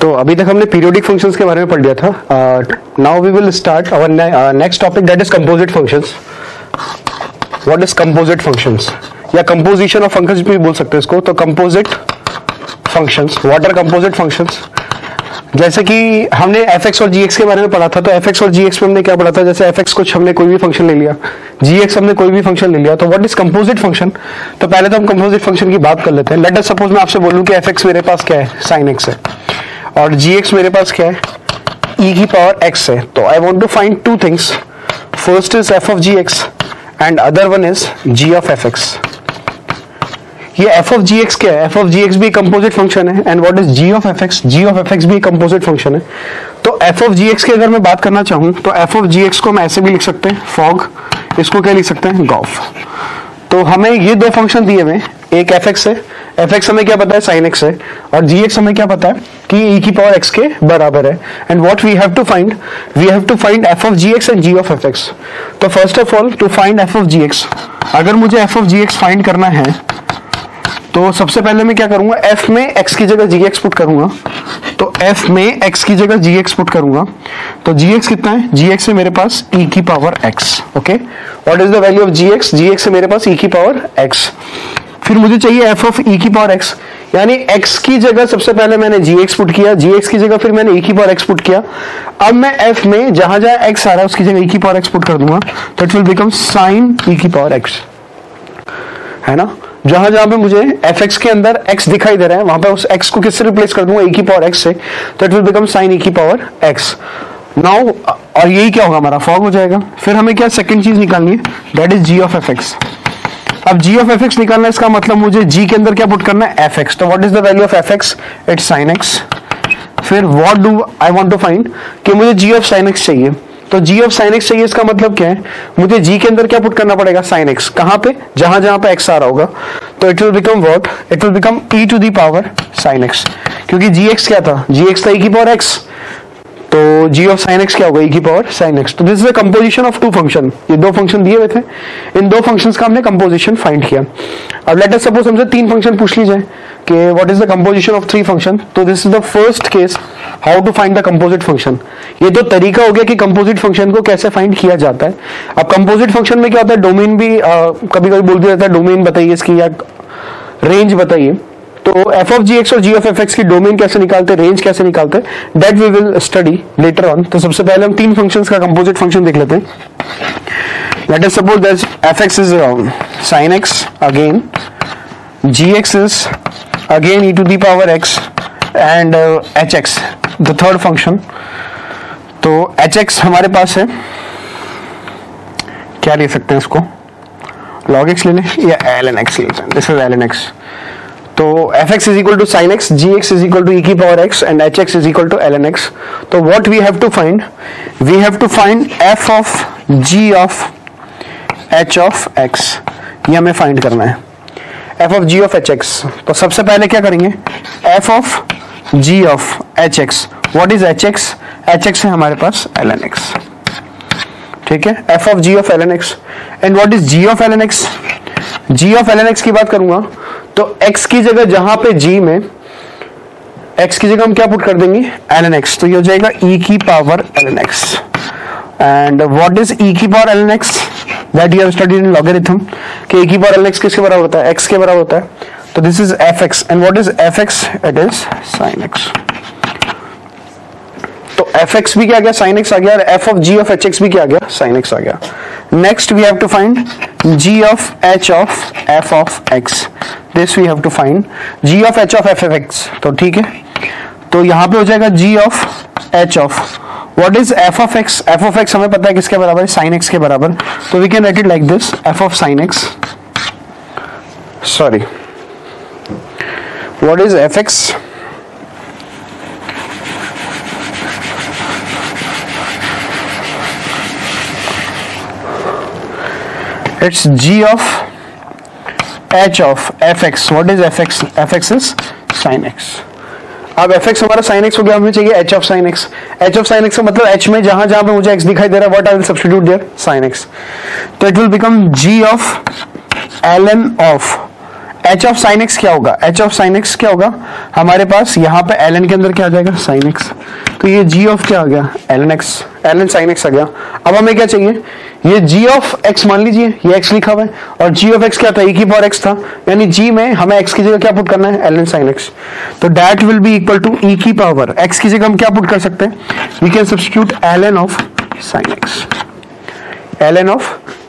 तो अभी तक हमने पीरियोडिक फंक्शंस के बारे में पढ़ लिया था. Now we will start our next topic, that is composite functions. What is composite functions या कंपोजिशन ऑफ फंक्शंस भी बोल सकते हैं इसको. तो composite functions, what are composite functions? जैसे कि हमने fx और gx के बारे में पढ़ा था. तो fx और gx में हमने क्या पढ़ा था? जैसे fx कुछ हमने कोई भी फंक्शन ले लिया, gx हमने कोई भी फंक्शन ले लिया. तो व्हाट इज कंपोजिट फंक्शन? तो पहले तो हम कंपोजिट फंक्शन की बात कर लेते हैं. लेट अस सपोज मैं आपसे बोलूं कि fx मेरे पास क्या है? sin x है, और gx मेरे पास क्या है? e की पावर x है. तो I want to find two things. First is f of gx and other one is g of fx. ये f of gx क्या है? f of gx भी कंपोजिट फंक्शन है. And what is g of fx? g of fx भी composite function है. तो f of gx की अगर मैं बात करना चाहूं तो f of gx को हम ऐसे भी लिख सकते हैं, fog. इसको क्या लिख सकते हैं? गॉफ. तो हमें ये दो फंक्शन दिए हुए, एक fx है, fx हमें क्या पता है? sin x है, और gx हमें क्या पता है कि e की पावर x के बराबर है. And what we have to find? We have to find f of gx and g of fx. तो first of all to find f of gx, अगर मुझे f of gx फाइंड करना है तो सबसे पहले मैं क्या करूंगा? f में x की जगह gx पुट करूंगा. तो f में x की जगह gx पुट करूंगा. तो gx कितना है? gx है मेरे पास e की power x. Okay, what is the value of gx? gx है मेरे पास e की पावर x. फिर मुझे चाहिए f ऑफ e की पावर x, यानी x की जगह सबसे पहले मैंने gx पुट किया, gx की जगह फिर मैंने e की पावर x पुट किया. अब मैं f में जहां जहां x आ रहा है उसकी जगह e की पावर x पुट कर दूंगा. तो it will become sin e की पावर x, है ना. जहां जहां पे मुझे fx के अंदर x दिखाई दे रहा है वहां पे उस x को किससे रिप्लेस कर दूंगा? e की पावर x से. तो it will become sin e की पावर x. नाउ और यही क्या होगा? हमारा फॉग हो जाएगा. फिर हमें क्या सेकंड चीज निकालनी है? That is g of fx. अब g ऑफ fx निकालना है, इसका मतलब मुझे g के अंदर क्या पुट करना है? fx. तो what is the value of fx? It's sin x. फिर what do I want to find कि मुझे g ऑफ sin x चाहिए. तो g ऑफ sin x चाहिए, इसका मतलब क्या है? मुझे g के अंदर क्या पुट करना पड़ेगा? sin x. कहां पे? जहां जहां पे x आ रहा होगा. तो it will become what? It will become e to the power sin x, क्योंकि gx क्या था? gx था e की पावर x. तो g ऑफ sin x क्या होगा? e की पावर sin x. तो this is the composition of two function. ये दो फंक्शन दिए हुए थे, इन दो फंक्शंस का हमने कंपोजिशन फाइंड किया. अब लेट अस सपोज हमसे तीन फंक्शन पूछ ली जाए कि what is the composition of three function. तो this is the first case, how to find the composite function. ये तो तरीका हो गया कि कंपोजिट फंक्शन को कैसे फाइंड किया जाता है. अब कंपोजिट फंक्शन में क्या होता है? डोमेन भी कभी कभी बोल दिया जाता है, डोमेन बताइए इसकी या रेंज बताइए. तो f of gx और g of fx की डोमेन कैसे निकालते हैं, रेंज कैसे निकालते हैं, that we will study later on. तो सबसे पहले हम तीन फंक्शंस का कंपोजिट फंक्शन देख लेते हैं. Let us suppose that fx is sin x, again gx is again e to the power x, and hx the third function. तो hx हमारे पास है, क्या ले सकते हैं इसको? log x ले लें या ln x ले लेते हैं. This is ln x. तो fx is equal to sin x, gx is equal to e की power x, and hx is equal to ln x. तो what we have to find? We have to find f of g of h of x. ये हमें find करना है, f of g of hx. तो सबसे पहले क्या करेंगे? f of g of hx. What is hx? hx है हमारे पास ln x. ठीक है, f of g of ln x. And what is g of ln x? g of ln x की बात करूंगा तो x की जगह जहां पे g में x की जगह हम क्या पुट कर देंगे? ln x. तो ये हो जाएगा e की power ln x. And what is e की power ln x? That you have studied in logarithm कि e की पावर ln x किसके बराबर होता है? x के बराबर होता है. तो this is fx. And what is fx? It is sin x. तो fx भी क्या आ गया? sin x आ गया. और f of g of hx भी क्या आ गया? sin x आ गया. Next we have to find g of h of f of x. This we have to find g of h of f of x. तो ठीक है, तो यहां पे हो जाएगा g of h of what is f of x? f of x हमें पता है किसके बराबर है? sin x के बराबर. तो we can write it like this, f of sin x. Sorry, what is fx? It's g of h of fx. What is fx? fx is sin x. अब fx हमारा sin x हो गया, हमें चाहिए h of sin x. h of sin x का मतलब h में जहां जहां पे मुझे x दिखाई दे रहा है, what I will substitute there? sin x. तो it will become g of ln of H of sine x क्या होगा, एच ऑफ साइन एक्स क्या होगा, हमारे पास यहाँ पे एल एन के अंदर क्या आ जाएगा, साइन एक्स, तो ये जी ऑफ क्या आ गया, l n x, l N sine x आ गया। अब हमें क्या चाहिए, ये जी ऑफ एक्स मान लीजिए, ये एक्स लिखा हुआ है और जी ऑफ एक्स क्या था, e की पावर एक्स था, यानी जी में हमें एक्स की जगह क्या पुट करना है, एल एन साइन एक्स, तो that will be equal to e की पावर एक्स की जगह हम क्या पुट कर सकते हैं, we can substitute L N of sine x, ln of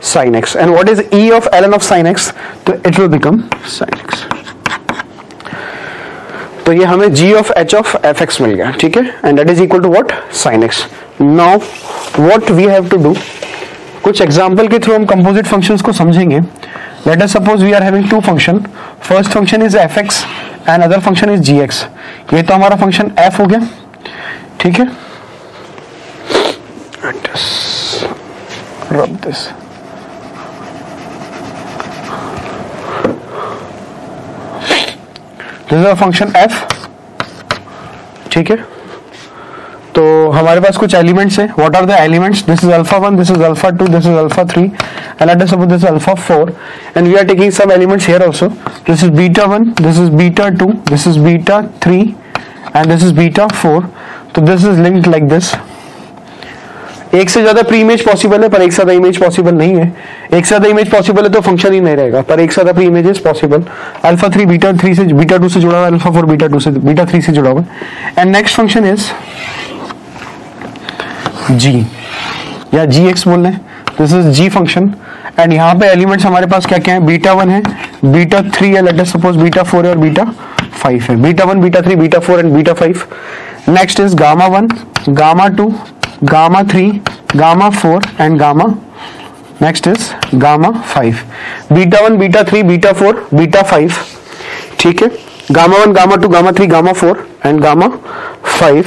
sin x, and what is e of ln of sin x, तो it will become sin x। तो ये हमें g of h of fx मिल गया, ठीक है, and that is equal to what, sin x। now what we have to do, कुछ example के through हम कंपोजिट फंक्शंस को समझेंगे। let us suppose we are having two function, first function is fx and other function is gx। ये तो हमारा function f हो गया, ठीक है, rub this, this is a function f, ठीक है, तो हमारे पास कुछ एलिमेंट्स है, what are the elements, this is alpha 1, this is alpha 2, this is alpha 3 and let us suppose this is alpha 4 and we are taking some elements here also, this is beta 1, this is beta 2, this is beta 3 and this is beta 4, तो this is linked like this। एक से ज्यादा pre image possible है पर एक से ज्यादा image possible नहीं है, एक से ज्यादा इमेज पॉसिबल है तो फंक्शन ही नहीं रहेगा, पर एक से ज्यादा pre images possible, alpha 3 beta 3 से बीटा 2 से जुड़ा हुआ है, अल्फा 4 बीटा 2 से बीटा 3 से जुड़ा हुआ है, and next function is G या जी एक्स बोल रहे हैं, this is G function, and यहाँ पे एलिमेंट्स हमारे पास क्या क्या है, बीटा 1 है, बीटा 3 है, लेट अस सपोज बीटा 4 है और बीटा 5 है, beta 1 beta 3 beta 4 and beta 5। Next is gamma 1, gamma 2, gamma 3, gamma 4 and gamma, next is gamma 5, beta 1 beta 3 beta 4 beta 5, ठीक है, gamma 1 gamma 2 gamma 3 gamma 4 and gamma 5।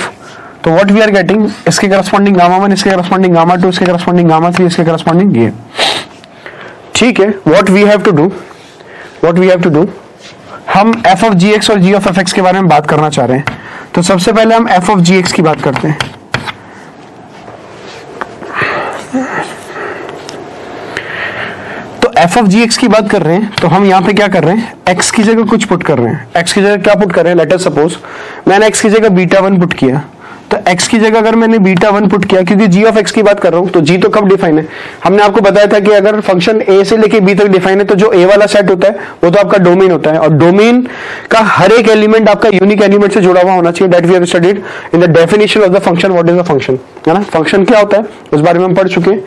तो what we are getting, इसके corresponding gamma 1, इसके corresponding gamma 2, इसके corresponding gamma 3, इसके corresponding ये, ठीक है। What we have to do, हम f ऑफ gx और g ऑफ fx के बारे में बात करना चाह रहे हैं, तो सबसे पहले हम f ऑफ gx की बात करते हैं। तो f ऑफ gx की बात कर रहे हैं, तो हम यहाँ पे क्या कर रहे हैं, x की जगह कुछ पुट कर रहे हैं, x की जगह क्या पुट कर रहे हैं, लेट अस सपोज मैंने x की जगह बीटा 1 पुट किया, तो x की जगह अगर मैंने बीटा 1 पुट किया, क्योंकि g ऑफ x की बात कर रहा हूं, तो g तो कब डिफाइन है, हमने आपको बताया था कि अगर फंक्शन a से लेके b तक डिफाइन है तो जो a वाला सेट होता है वो तो आपका डोमेन होता है, और डोमेन का हर एक एलिमेंट आपका यूनिक एलिमेंट से जुड़ा हुआ होना चाहिए, that we have studied in the definition of the function, what is the function, है ना, फंक्शन क्या होता है उस बारे में हम पढ़ चुके हैं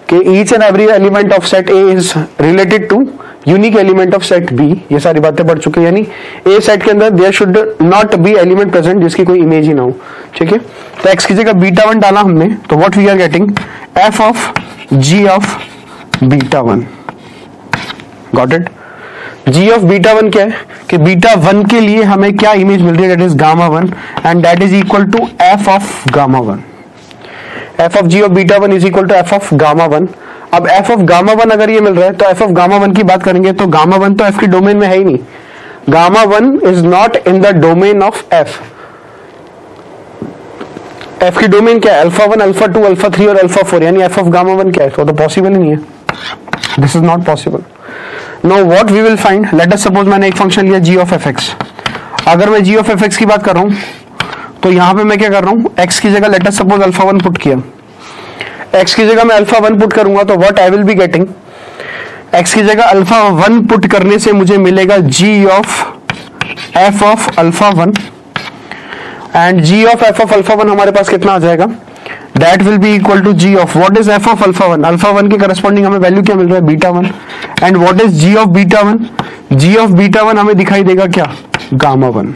कि each and every element of set A is related to unique element of set B, ये सारी बातें पढ़ चुके हैं, यानी ए सेट के अंदर there should not be element present जिसकी कोई इमेज ही ना हो, ठीक है। तो एक्स की जगह बीटा 1 डाला हमने, तो what we are getting, F of ji of beta 1, got it. G of beta 1 क्या है कि बीटा 1 के लिए हमें क्या इमेज मिल रही है, that is gamma 1 and that is equal to F of gamma 1, F of ji of beta 1 is equal to F of gamma 1। अब एफ ऑफ गामा 1 अगर ये मिल रहा है तो एफ ऑफ गामा 1 की बात करेंगे तो गामा 1 तो एफ की डोमेन में है ही नहीं, gamma 1 is not in the domain of F, F की डोमेन क्या है, अल्फा 1 अल्फा 2 अल्फा 3 और अल्फा 4, यानी एफ ऑफ गामा 1 क्या है, तो पॉसिबल ही नहीं है, this is not possible. Now what we will find, let us suppose मैंने एक फंक्शन लिया g ऑफ fx, अगर मैं g ऑफ fx की बात कर रहा हूं तो यहां पे मैं क्या कर रहा हूं, x की जगह late us suppose alpha 1 put किया, x की जगह मैं अल्फा 1 पुट करूंगा तो what I will be getting, x की जगह अल्फा 1 पुट करने से मुझे मिलेगा g of f of alpha 1 and g of f of alpha 1 हमारे पास कितना आ जाएगा, that will be equal to g of what is f of alpha 1, alpha 1 के करस्पॉन्डिंग हमें वैल्यू क्या मिल रहा है, beta 1, and what is g of beta 1, g of beta 1 हमें दिखाई देगा क्या, gamma 1,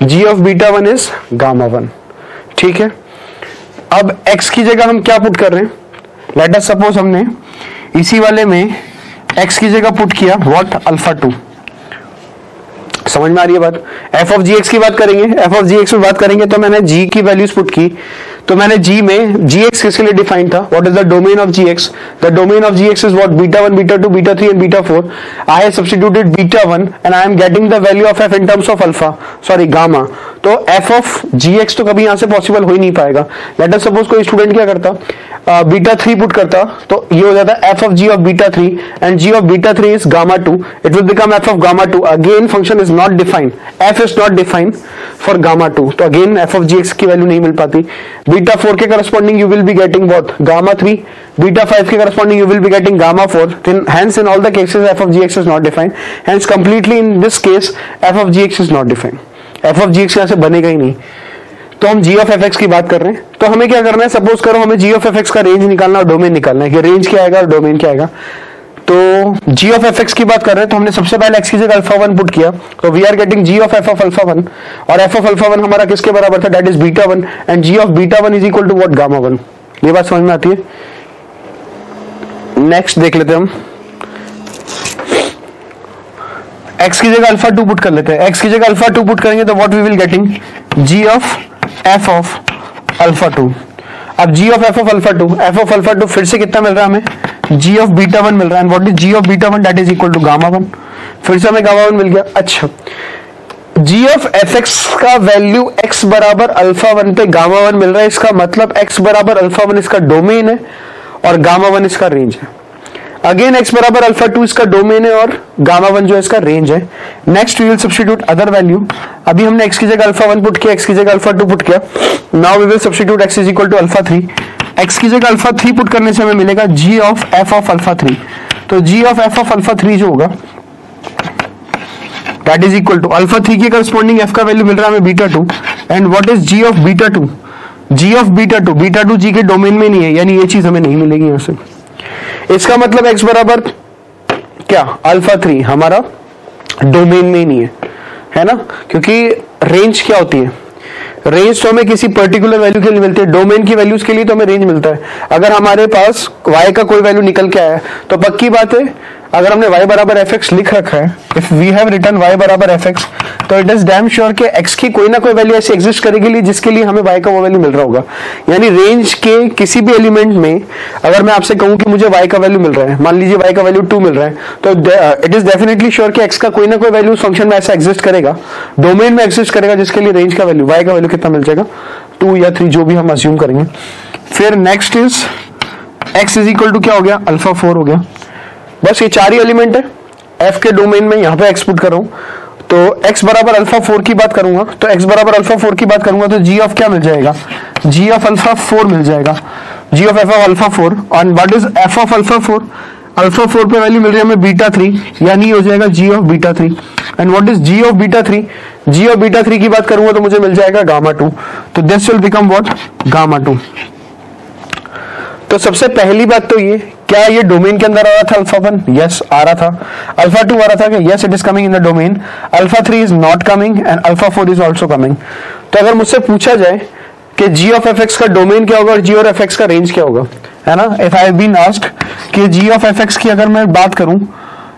g of beta 1 is gamma 1, ठीक है। अब x की जगह हम क्या पुट कर रहे हैं, लेट अस सपोज हमने इसी वाले में x की जगह पुट किया व्हाट, अल्फा 2, समझ में आ रही है बात? एफ ऑफ जी एक्स की बात करेंगे, एफ ऑफ जी एक्स में बात करेंगे तो मैंने जी की वैल्यूज पुट की, तो मैंने जी में जी एक्स किसके लिए डिफाइन था, what is the domain of ji x, the domain of ji x is what, beta 1 beta 2 beta 3 and beta 4. I have substituted beta 1 and I am getting the value of F in terms of alpha, sorry gamma. तो F of ji x तो कभी यहां से possible हो ही नहीं पाएगा. Let us suppose कोई स्टूडेंट क्या करता, बीटा 3 पुट करता, तो ये हो जाता F of ji of beta 3 and G of beta 3 is gamma 2. It will become F of gamma 2. Again function is not defined, F is not defined for gamma 2, तो again F of ji x की वैल्यू नहीं मिल पाती. Beta 4 के corresponding you will be getting what, gamma 3. Beta 5 के corresponding you will be getting gamma 4. Hence in all the cases f of gx is not defined. Hence completely in this case f of gx is not defined. f of gx यहां से बनेगा ही नहीं. तो हम g of fx की बात कर रहे हैं, तो हमें क्या करना है, सपोज करो हमें g of fx का रेंज निकालना और डोमेन निकालना है कि रेंज क्या आएगा और डोमेन क्या आएगा. तो g of fx की बात कर रहे हैं, तो हमने सबसे पहले x की जगह अल्फा 1 पुट किया, तो we are getting g of f of alpha 1, और f of अल्फा 1 हमारा किसके बराबर था, that is beta 1, and g of beta 1 is equal to what, gamma 1. ये बात समझ में आती है? नेक्स्ट देख लेते हैं हम, x की जगह अल्फा 2 पुट कर लेते हैं. x की जगह अल्फा 2 पुट करेंगे तो what we will getting, g of f of alpha 2. अब g of f of alpha 2, f of alpha 2 फिर से कितना मिल रहा है हमें, g ऑफ बीटा 1 मिल रहा है, and what is g of beta 1, that is equal to gamma 1. फिर से हमें गामा 1 मिल गया. अच्छा, g ऑफ fx का वैल्यू x बराबर अल्फा 1 पे गामा 1 मिल रहा है, इसका मतलब x बराबर अल्फा 1 इसका डोमेन है और गामा 1 इसका रेंज है. अगेन x बराबर अल्फा 2 इसका डोमेन है और गामा 1 जो है इसका रेंज है. Next we will substitute other value. अभी हमने x की जगह अल्फा 1 पुट किया, x की जगह अल्फा 2 पुट किया. Now we will substitute x is equal to alpha 3. x की जगह अल्फा 3 पुट करने से हमें मिलेगा g of f of alpha 3. तो g of f of alpha 3 जो होगा that is equal to alpha 3 के करस्पॉन्डिंग f का वैल्यू मिल रहा है हमें beta 2, and what is g of beta 2, g of beta 2, beta 2 g के डोमेन में नहीं है, यानी ये चीज हमें नहीं मिलेगी यहां से. इसका मतलब x बराबर क्या, अल्फा 3 हमारा डोमेन में ही नहीं है ना, क्योंकि रेंज क्या होती है, रेंज तो हमें किसी पर्टिकुलर वैल्यू के लिए मिलती है, डोमेन की वैल्यूज के लिए तो हमें रेंज मिलता है. अगर हमारे पास y का कोई वैल्यू निकल के आया तो पक्की बात है, अगर हमने y बराबर fx लिख रखा है, if we have written y बराबर fx, तो इट इज डैम श्योर कि x की कोई ना कोई वैल्यू ऐसी एग्जिस्ट करेगी जिसके लिए हमें y का वो वैल्यू मिल रहा होगा. यानी रेंज के किसी भी एलिमेंट में अगर मैं आपसे कहूं कि मुझे y का वैल्यू मिल रहा है, मान लीजिए y का वैल्यू 2 मिल रहा है, तो इट इज डेफिनेटली श्योर कि x का कोई ना कोई वैल्यू फंक्शन में ऐसा एग्जिस्ट करेगा, डोमेन में एग्जिस्ट करेगा, जिसके लिए रेंज का वैल्यू, y का वैल्यू कितना मिल जाएगा, 2 या 3 जो भी हम अज्यूम करेंगे. फिर next is x is equal to क्या हो गया, अल्फा 4 हो गया. बस ये 4 ही एलिमेंट है f के डोमेन में, यहां पे x पुट कर रहा हूं, तो x बराबर अल्फा 4 की बात करूंगा, तो x बराबर अल्फा 4 की बात करूंगा तो g ऑफ क्या मिल जाएगा, g ऑफ अल्फा 4 मिल जाएगा, g of f of alpha 4. और what is f of alpha 4, alpha 4 पे वैल्यू मिल रही है हमें बीटा 3, यानी हो जाएगा g of beta 3. And what is g of beta 3, g of beta 3 की बात करूंगा तो मुझे मिल जाएगा गामा 2. तो this will become what, gamma 2. तो सबसे पहली बात तो ये, क्या ये डोमेन के अंदर आ रहा था अल्फा 1, यस आ रहा था. अल्फा 2 आ रहा था कि yes it is coming in the domain. Alpha 3 is not coming and alpha 4 is also coming. तो अगर मुझसे पूछा जाए कि g ऑफ fx का डोमेन क्या होगा और g और fx का रेंज क्या होगा, है ना, if I have been asked कि g ऑफ fx की अगर मैं बात करूं,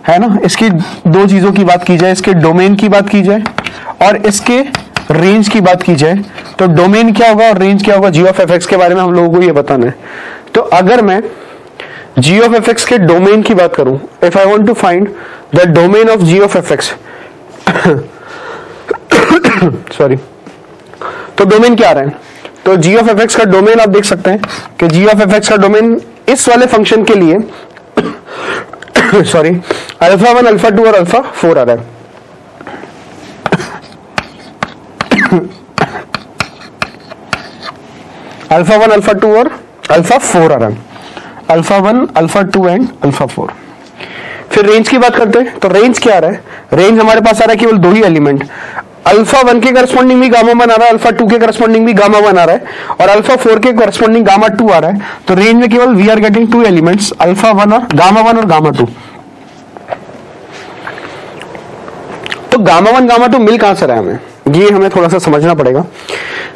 है ना, इसकी दो चीजों की बात की जाए, इसके डोमेन की बात की जाए और इसके रेंज की बात की जाए, तो डोमेन क्या होगा और रेंज क्या होगा g ऑफ fx के बारे में हम लोगों को ये बताना है. तो अगर मैं g ऑफ fx के डोमेन की बात करूं, if I want to find the domain of g of fx sorry, तो डोमेन क्या आ रहा है, तो g ऑफ fx का डोमेन आप देख सकते हैं कि g ऑफ fx का डोमेन इस वाले फंक्शन के लिए सॉरी अल्फा 1 अल्फा 2 और अल्फा 4 आ रहा है. अल्फा 1 अल्फा 2 और अल्फा 4 आ रहा है, अल्फा 1 अल्फा 2 एंड अल्फा 4. फिर रेंज की बात करते हैं, तो रेंज क्या आ रहा है, रेंज हमारे पास आ रहा है केवल 2 ही एलिमेंट, अल्फा 1 के करस्पॉन्डिंग भी गामा 1 आ रहा है, अल्फा 2 के करस्पॉन्डिंग भी गामा 1 आ रहा है और अल्फा 4 के करस्पॉन्डिंग गामा 2 आ रहा है. तो रेंज में केवल we are getting 2 elements, alpha 1 और गामा 2. तो गामा 1 गामा 2 मिल कहां से रहा है, हमें ये हमें थोड़ा सा समझना पड़ेगा.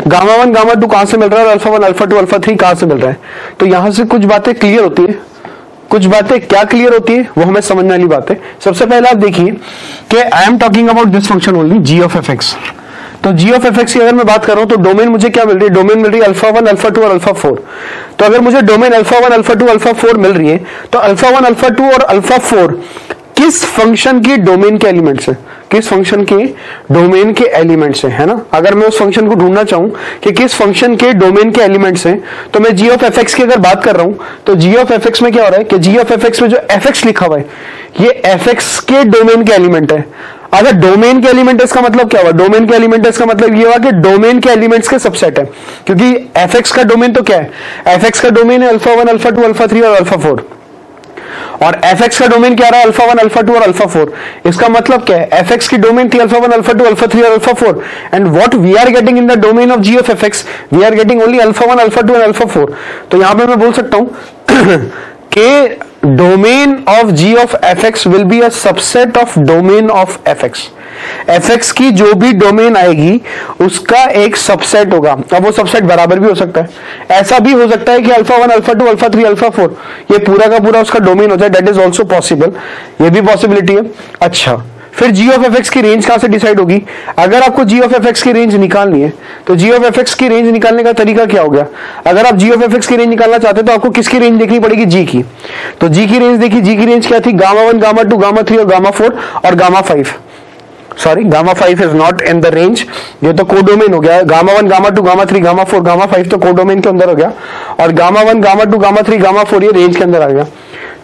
गामा 1 गामा 2 कहां से मिल रहा है और अल्फा 1 अल्फा 2 अल्फा 3 कहां से मिल रहा है. तो यहां से कुछ बातें क्लियर होती है, कुछ बातें क्या क्लियर होती है वो हमें समझने वाली बात है। सबसे पहले आप देखिए कि I am talking about this function only G of F x. तो जी ऑफ एफ एक्स की अगर मैं बात कर रहा हूं तो डोमेन मुझे क्या मिल रही है, डोमेन मिल रही है अल्फा 1 अल्फा 2 और अल्फा 4। तो अगर मुझे डोमेन अल्फा 1 अल्फा 2 अल्फा 4 मिल रही है तो अल्फा 1 अल्फा 2 और अल्फा 4 किस फंक्शन के डोमेन के एलिमेंट्स है, किस फंक्शन के डोमेन के एलिमेंट्स है ना। अगर मैं उस फंक्शन को ढूंढना चाहूं कि किस फंक्शन के डोमेन के एलिमेंट्स हैं तो मैं जी ऑफ एफ एक्स की अगर बात कर रहा हूं तो जी ऑफ एफ एक्स में क्या हो रहा है कि जी ऑफ एफ एक्स में जो एफ एक्स लिखा हुआ है ये एफ एक्स के डोमेन के एलिमेंट है। अगर डोमेन के एलिमेंट है इसका मतलब क्या हुआ, डोमेन के एलिमेंट है इसका मतलब ये हुआ कि डोमेन के एलिमेंट्स के सबसेट है, क्योंकि एफ एक्स का डोमेन तो क्या है, एफ एक्स का डोमेन है अल्फा 1 अल्फा 2 अल्फा 3 और अल्फा 4 और एफ एक्स का डोमेन क्या रहा है अल्फा 1 अल्फा 2 और अल्फा 4। इसका मतलब क्या है, एफ एक्स की डोमेन थी अल्फा 1 अल्फा 2 अल्फा 3 और alpha 4 and what we are getting in the domain of ji of F x we are getting only alpha 1 alpha 2 and alpha 4। तो यहां पे मैं बोल सकता हूं कि domain of ji of F x will be a subset of domain of F x. F x की जो भी डोमेन आएगी उसका एक सबसेट होगा। अब वो सबसेट बराबर भी हो सकता है, ऐसा भी हो सकता है कि अल्फा 1 अल्फा 2 अल्फा 3 अल्फा 4 ये पूरा का पूरा उसका डोमेन हो जाए, दैट इज ऑल्सो पॉसिबल, ये भी पॉसिबिलिटी है। अच्छा, फिर जी ऑफ एफ एक्स की रेंज कहां से डिसाइड होगी, अगर आपको जी ऑफ एफ एक्स की रेंज निकालनी है तो जी ऑफ एफ एक्स की रेंज निकालने का तरीका क्या हो गया, अगर आप जी ऑफ एफ एक्स की रेंज निकालना चाहते हैं तो आपको किसकी रेंज देखनी पड़ेगी, जी की। तो जी की रेंज देखी, जी की रेंज क्या थी, गामा 1 गामा 2 गामा 3 और गामा 4 और gamma 5। Sorry, gamma 5 is not in the range, ये तो कोडोमेन हो गया। Gamma 1 gamma 2 gamma 3 gamma 4 gamma 5 तो कोडोमेन के अंदर हो गया और गामा 1 गामा 2 गामा 3 गामा 4 ये रेंज के अंदर आ गया।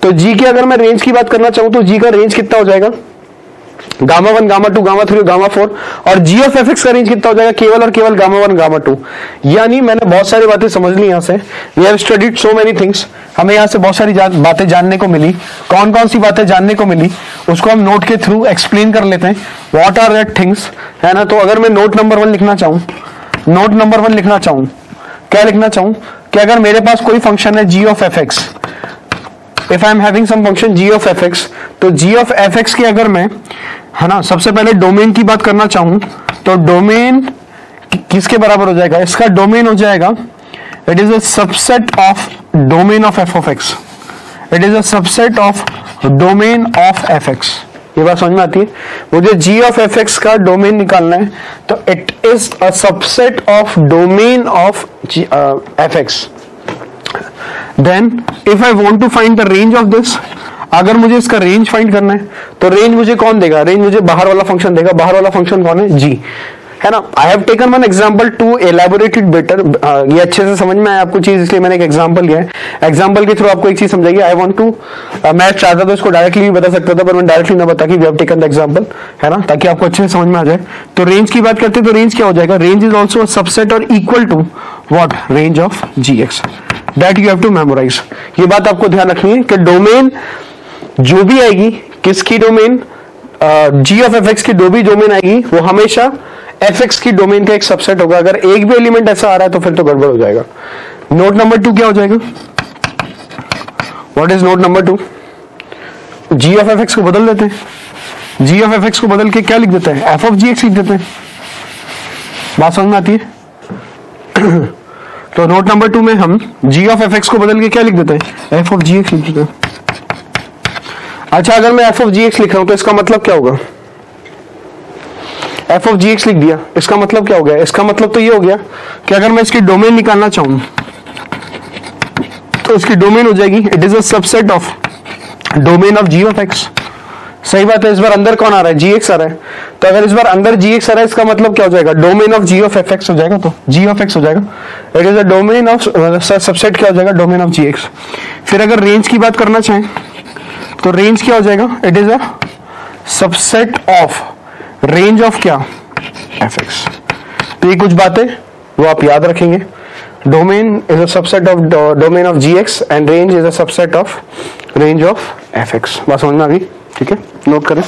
तो जी की अगर मैं रेंज की बात करना चाहूं तो जी का रेंज कितना हो जाएगा, गामा 1 गामा 2 गामा 3 गामा 4 और जी ऑफ एफ एक्स का रेंज कितना हो जाएगा, केवल और केवल गामा 1 गामा 2। यानी मैंने बहुत सारी बातें समझ ली यहाँ से, we have studied so many things, हमें यहाँ से बहुत सारी बातें जानने को मिली। कौन कौन सी बातें जानने को मिली उसको हम नोट के थ्रू एक्सप्लेन कर लेते हैं, व्हाट आर दैट थिंग्स, है ना। तो अगर मैं नोट नंबर 1 लिखना चाहूँ, नोट नंबर 1 लिखना चाहूँ, क्या लिखना चाहूँ कि अगर मेरे पास कोई फंक्शन है g of F x, if I am having some function g of F x, तो जी ऑफ एफ एक्स की अगर मैं, है ना, सबसे पहले डोमेन की बात करना चाहूं तो डोमेन किसके बराबर हो जाएगा, इसका डोमेन हो जाएगा, it is a subset of domain of f of x, it is a subset of domain of F x. ये बात समझ में आती है, मुझे जी ऑफ एफ एक्स का डोमेन निकालना है तो it is a subset of domain of F x. Then if I want to find the range of this, अगर मुझे इसका रेंज फाइंड करना है तो रेंज मुझे कौन देगा, रेंज मुझे बाहर वाला फंक्शन देगा। बाहर वाला फंक्शन कौन है, जी, है ना। I have taken one example to elaborate it better, ये अच्छे से समझ में आया आपको चीज, इसलिए मैंने एक एग्जांपल लिया है। एग्जांपल के थ्रू आपको एक चीज समझाइए। आई वांट टू, मैं चाहता था इसको डायरेक्टली भी बता सकता था पर मैं डायरेक्टली ना बता कि we have taken the example, है ना, ताकि आपको अच्छे से समझ में आ जाए। तो रेंज की बात करते हैं तो रेंज क्या हो जाएगा, रेंज इज ऑल्सो सबसेट और equal to what, range of ji x, that you have to memorize. ये बात आपको ध्यान रखनी है कि डोमेन जो भी आएगी, किसकी domain, g of F x की जो भी डोमेन आएगी वो हमेशा एफ एक्स की डोमेन का एक सबसेट होगा। अगर एक भी एलिमेंट ऐसा आ रहा है तो फिर तो गड़बड़ हो जाएगा। नोट नंबर 2 क्या हो जाएगा, what is note number 2, g of F x को बदल देते हैं, जी ऑफ एफ एक्स को बदल के क्या लिख देते हैं, एफ ऑफ जी एक्स लिख देते हैं। बात समझ में आती है। तो नोट नंबर 2 में हम जी ऑफ एफ एक्स को बदल के क्या लिख देते हैं, एफ ऑफ जी एक्स लिख देते हैं। अच्छा, अगर मैं एफ ऑफ जी एक्स लिख रहा हूं तो इसका मतलब क्या होगा, एफ ऑफ जी एक्स लिख दिया, इसका मतलब क्या हो गया, इसका मतलब तो ये हो गया कि अगर मैं इसकी डोमेन निकालना चाहूं तो इसकी डोमेन हो जाएगी, it is a subset of domain of ji of x. सही बात है, इस बार अंदर कौन आ रहा है, जी एक्स आ रहा है। तो अगर इस बार अंदर जी एक्स आ रहा है इसका मतलब क्या हो जाएगा, domain of ji of F x हो जाएगा, तो जी ऑफ एक्स हो जाएगा, it is a domain of, subset क्या हो जाएगा, डोमेन ऑफ जी एक्स। फिर अगर रेंज की बात करना चाहें तो रेंज क्या हो जाएगा, it is a subset of range of क्या, एफ एक्स। तो ये कुछ बातें वो आप याद रखेंगे, domain is a subset of domain of ji x and range is a subset of range of F x. बात समझ में आ गई, ठीक है, नोट करें।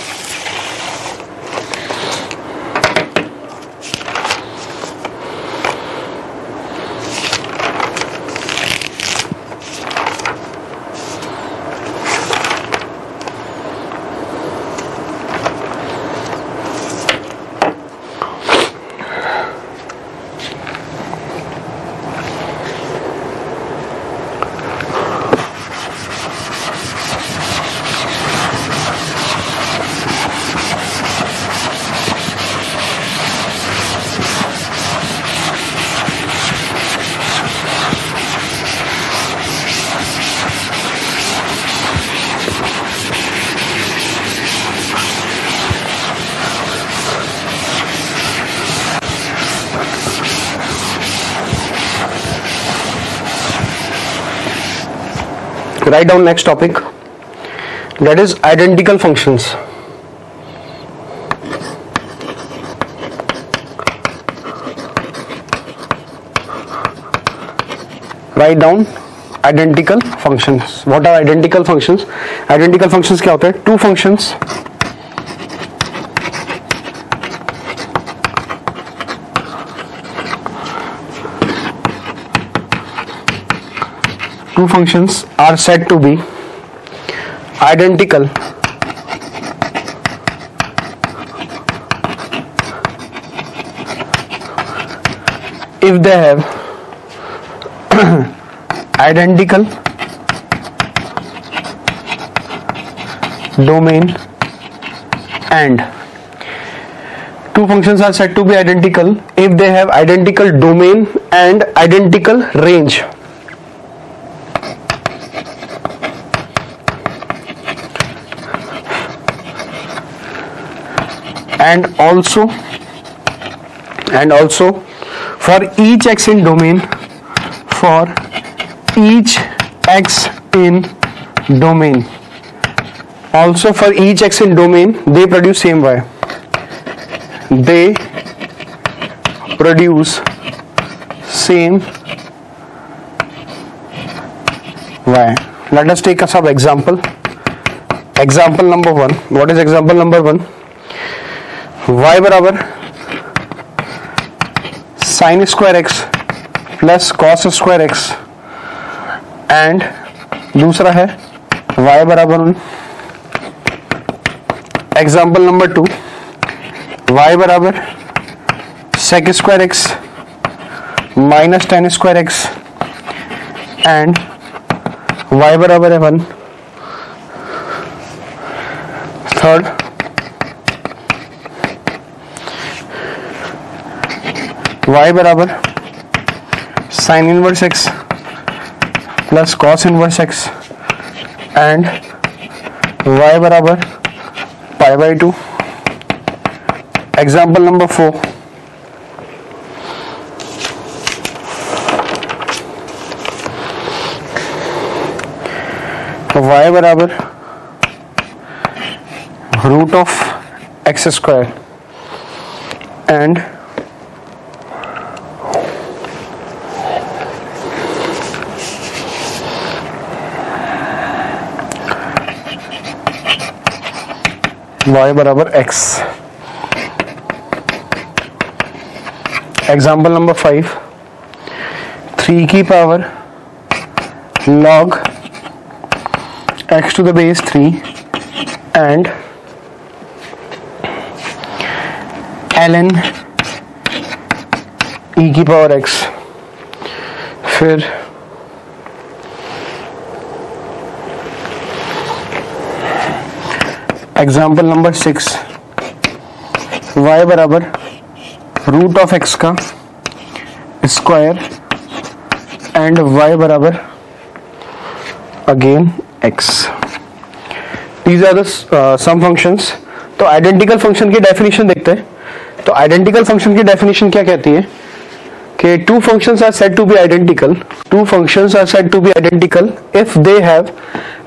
write down next topic, that is identical functions. Write down identical functions. What are identical functions? Identical functions क्या होता है? Two functions are said to be identical if they have identical domain, and two functions are said to be identical if they have identical domain and identical range. And also for each x in domain, also for each x in domain, they produce same y. They produce same y. Let us take a sub example. Example number 1. What is example number 1? y बराबर sin square x plus cos square x, and दूसरा है y बराबर example number 2 y बराबर sec square x minus tan square x, and y बराबर है 1. Third y बराबर sin inverse x plus cos inverse x, and y बराबर pi by 2. Example number 4 y बराबर root of x square, and y बराबर x. Example number 5 3 की power log x to the base 3 and ln e की power x. फिर example number 6 y बराबर root of x का square, and y बराबर again x. These are the some functions. तो identical function की definition देखते हैं. तो आइडेंटिकल फंक्शन की डेफिनेशन क्या कहती है कि two functions are said to be identical. Two functions are said to be identical if they have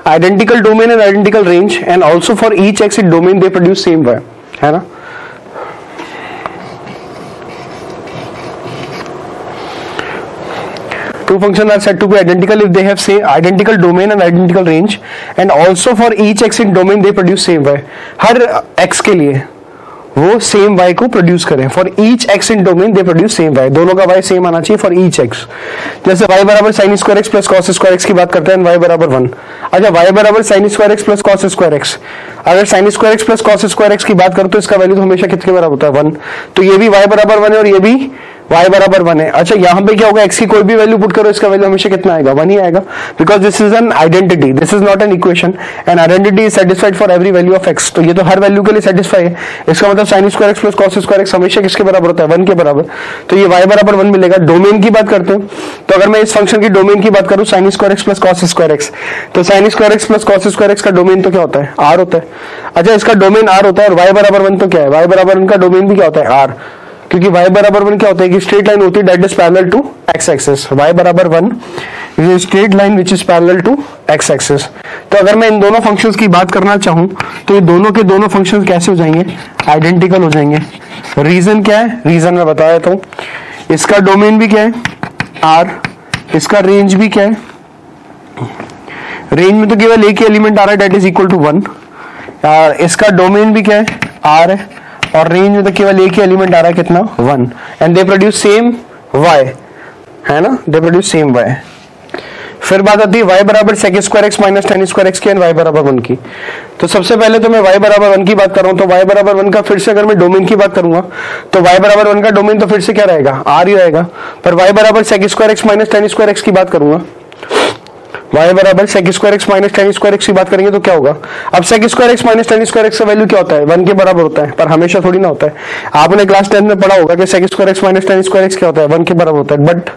identical domain and identical range, and also for each x in domain they produce same y, है ना. Two functions are said to be identical if they have say identical domain and identical range, and also for each x in domain they produce same y. Her x के लिए वो same y को produce करें. For each x in domain they produce same y. दोनों का y same आना चाहिए for each x. जैसे y बराबर sin square x plus cos square x की बात करते हैं, y बराबर 1. अच्छा y बराबर sin square x plus cos square x, अगर sin square x plus cos square x की बात करो तो इसका वैल्यू तो हमेशा कितने बराबर होता है 1. तो ये भी y बराबर 1 है और ये भी y बराबर 1 है. अच्छा यहाँ पे क्या होगा, x की कोई भी वैल्यू पुट करो, इसका वैल्यू हमेशा कितना आएगा, 1 ही आएगा, because this is an identity, this is not an equation. And identity is satisfied for every value of x. तो ये तो हर वैल्यू के लिए सेटिस्फाई है. इसका मतलब sin square x plus cos square x हमेशा किसके बराबर होता है, 1 के बराबर. तो ये y बराबर 1 मिलेगा. डोमेन की बात करते हैं, तो अगर मैं इस फंक्शन की डोमेन की बात करूं sin square x plus cos square x, तो sin square x plus cos square x का डोमेन तो क्या होता है, r होता है. अच्छा इसका डोमेन r होता है, और y बराबर 1 तो क्या है, y बराबर 1 का डोमेन भी क्या होता है, r. क्योंकि y बराबर 1 क्या होता है कि स्ट्रेट लाइन होती है that is parallel to x axis. y बराबर 1 straight line which is parallel to x axis. तो अगर मैं इन दोनों फंक्शंस की बात करना चाहूं तो ये दोनों के दोनों फंक्शंस कैसे हो जाएंगे, आइडेंटिकल हो जाएंगे। रीजन क्या है, रीजन मैं बता देता हूं। इसका डोमेन भी क्या है आर, इसका रेंज भी क्या है, रेंज में तो केवल एक ही एलिमेंट आ रहा है डेट इज इक्वल टू 1। इसका डोमेन भी क्या है आर है और रेंज में तो केवल एक ही एलिमेंट आ रहा है कितना 1। And they produce same y, है ना, दे प्रोड्यूस सेम y। फिर बात आती है y बराबर sec square x minus tan square x की एंड y बराबर 1 की। तो सबसे पहले तो मैं y बराबर 1 की बात कर रहा हूं, तो y बराबर 1 का फिर से अगर मैं डोमेन की बात करूंगा तो y बराबर 1 का डोमेन तो फिर से क्या रहेगा r ही रहेगा। पर y बराबर sec square x minus tan square x की बात करूंगा, y बराबर sec square x minus tan square x की बात करेंगे तो क्या होगा। अब sec square x minus tan square x का वैल्यू क्या होता है 1 के बराबर होता है, पर हमेशा थोड़ी ना होता है। आपने क्लास 10 में पढ़ा होगा कि sec square x minus tan square x क्या होता है 1 के बराबर होता है, बट